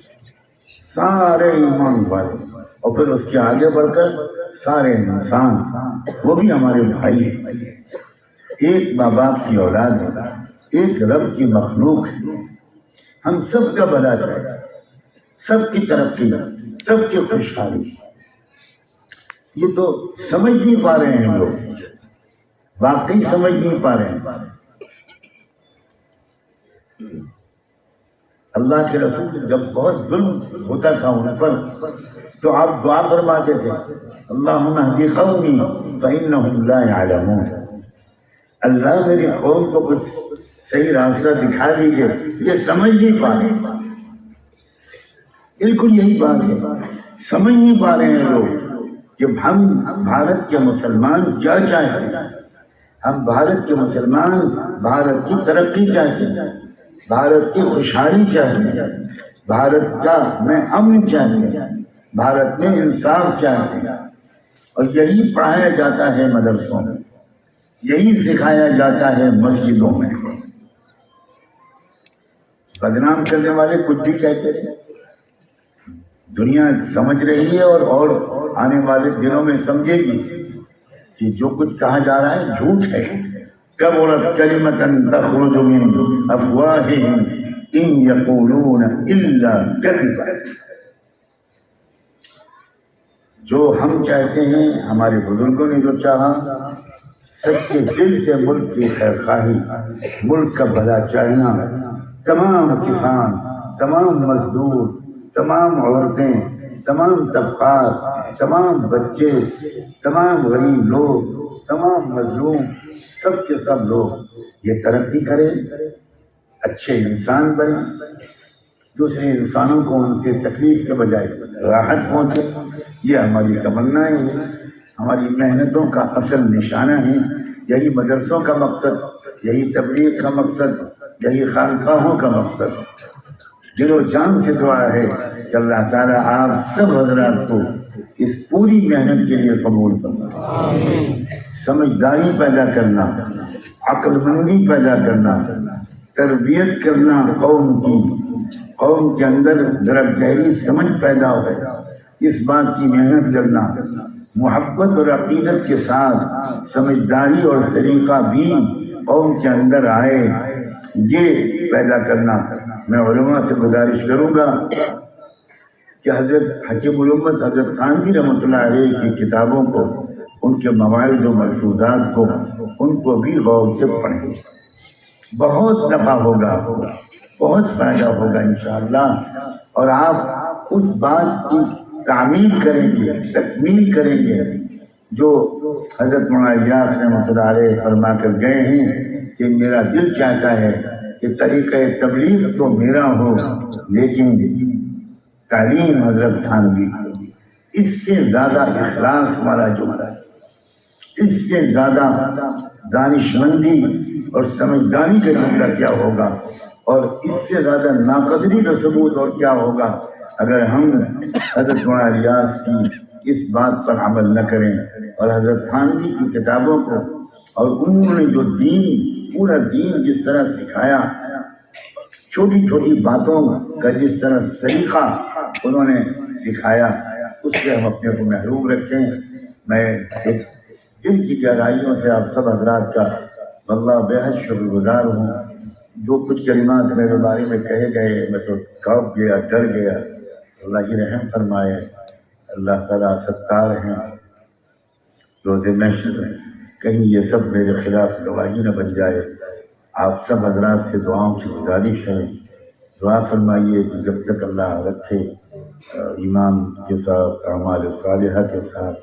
S1: سارے ایمان والے، اور پھر اس کے آگے بڑھ کر سارے انسان، وہ بھی ہمارے بھائی ہیں، ایک ماں باپ کی اولاد ہے، ایک رب کی مخلوق ہے، ہم سب کا بھلا چاہیے، سب کی ترقی، سب کی خوشحالی۔ یہ تو سمجھ نہیں پا رہے ہیں لوگ، واقعی سمجھ نہیں پا رہے ہیں۔ اللہ کے رسول جب بہت ظلم ہوتا تھا ان پر تو آپ دعا فرماتے تھے، اللہم اہدی قومی فإنہم لا یعلمون، اللہ میری قوم کو کچھ صحیح راستہ دکھا دیجیے، یہ سمجھ نہیں پا رہے۔ بالکل یہی بات ہے، سمجھ نہیں پا رہے ہیں لوگ کہ ہم بھارت کے مسلمان کیا چاہتے ہیں، ہم بھارت کے مسلمان بھارت کی ترقی چاہتے ہیں، بھارت کی خوشحالی چاہتے ہیں، بھارت کا میں امن چاہتے ہیں، بھارت میں انصاف چاہتے ہیں، اور یہی پڑھایا جاتا ہے مدرسوں میں، یہی سکھایا جاتا ہے مسجدوں میں۔ بدنام کرنے والے کچھ بھی کہتے ہیں، دنیا سمجھ رہی ہے اور آنے والے دنوں میں سمجھے گی کہ جو کچھ کہا جا رہا ہے جھوٹ ہے۔ کبرت کلمۃ تخرج من افواہہم ان یقولون الا کذبا، جو ہم چاہتے ہیں، ہمارے بزرگوں نے جو چاہا، سچے دل سے ملک کی خیر خواہی، ملک کا بھلا چاہنا، تمام کسان، تمام مزدور، تمام عورتیں، تمام طبقات، تمام بچے، تمام غریب لوگ، تمام مظلوم، سب کے سب لوگ یہ ترقی کریں، اچھے انسان بنیں، دوسرے انسانوں کو ان سے تکلیف کے بجائے راحت پہنچے۔ یہ ہماری تمنائیں ہیں، ہماری محنتوں کا اصل نشانہ ہے۔ یہی مدرسوں کا مقصد، یہی تبلیغ کا مقصد، یہی خانقاہوں کا مقصد۔ دل و جان سے دعا ہے کہ اللہ تعالیٰ آپ سب حضرات کو اس پوری محنت کے لیے قبول کرنا، سمجھداری پیدا کرنا، عقل مندی پیدا کرنا، تربیت کرنا قوم کے اندر ذرا گہری سمجھ پیدا ہو، اس بات کی محنت کرنا، محبت اور عقیدت کے ساتھ سمجھداری اور سلیقہ بھی قوم کے اندر آئے، یہ پیدا کرنا۔ میں علماء سے گزارش کروں گا کہ حضرت حکیم الامت حضرت خانوی رحمۃ اللہ علیہ کی کتابوں کو، ان کے مواعظ و ملفوظات کو، ان کو بھی غور سے پڑھیں، بہت نفع ہوگا، بہت فائدہ ہوگا انشاءاللہ، اور آپ اس بات کی تعمیل کریں گے، تکمیل کریں گے جو حضرت مولانا الیاس رحمۃ اللہ علیہ فرما کر گئے ہیں کہ میرا دل چاہتا ہے کہ طریقہ تبلیغ تو میرا ہو لیکن تعلیم حضرت تھانوی، اس سے زیادہ اخلاص والا جملہ ہے، اس سے زیادہ دانش مندی اور سمجھداری کا جملہ کیا ہوگا، اور اس سے زیادہ ناقدری کا ثبوت اور کیا ہوگا اگر ہم حضرت مولانا الیاس کی اس بات پر عمل نہ کریں. اور حضرت تھانوی کی کتابوں کو اور انہوں نے جو دین پورا دین جس طرح سکھایا، چھوٹی چھوٹی باتوں کا جس طرح طریقہ انہوں نے سکھایا، اس سے ہم اپنے کو محروم رکھیں. میں دل کی گہرائیوں سے آپ سب حضرات کا واللہ بے حد شکر گزار ہوں. جو کچھ کلمات میرے بارے میں کہے گئے میں تو کانپ گیا، ڈر گیا. اللہ کی رحم فرمائے. اللہ تعالیٰ ستار ہیں. روز محشر میں کہیں یہ سب میرے خلاف گواہی نہ بن جائے. آپ سب حضرات سے دعاؤں کی گزارش ہے. دعا فرمائیے کہ جب تک اللہ رکھے ایمان کے ساتھ، اعمال صالحہ کے ساتھ،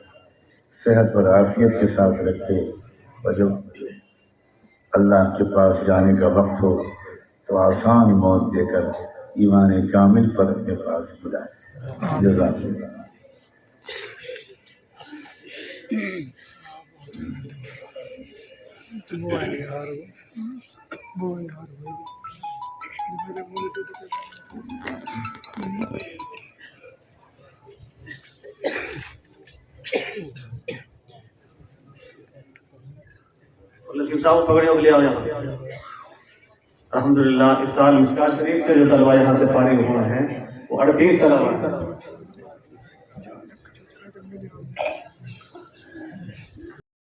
S1: صحت اور عافیت کے ساتھ رکھے، اور جب اللہ کے پاس جانے کا وقت ہو تو آسان موت دے کر ایمان کامل پر اپنے پاس بلائے. جزاک اللہ.
S2: پکڑے ہو لیا الحمدللہ. اس سال مشکا شریف سے جو طلبہ یہاں سے فارغ ہوئے ہیں وہ 38 طلبہ ہیں.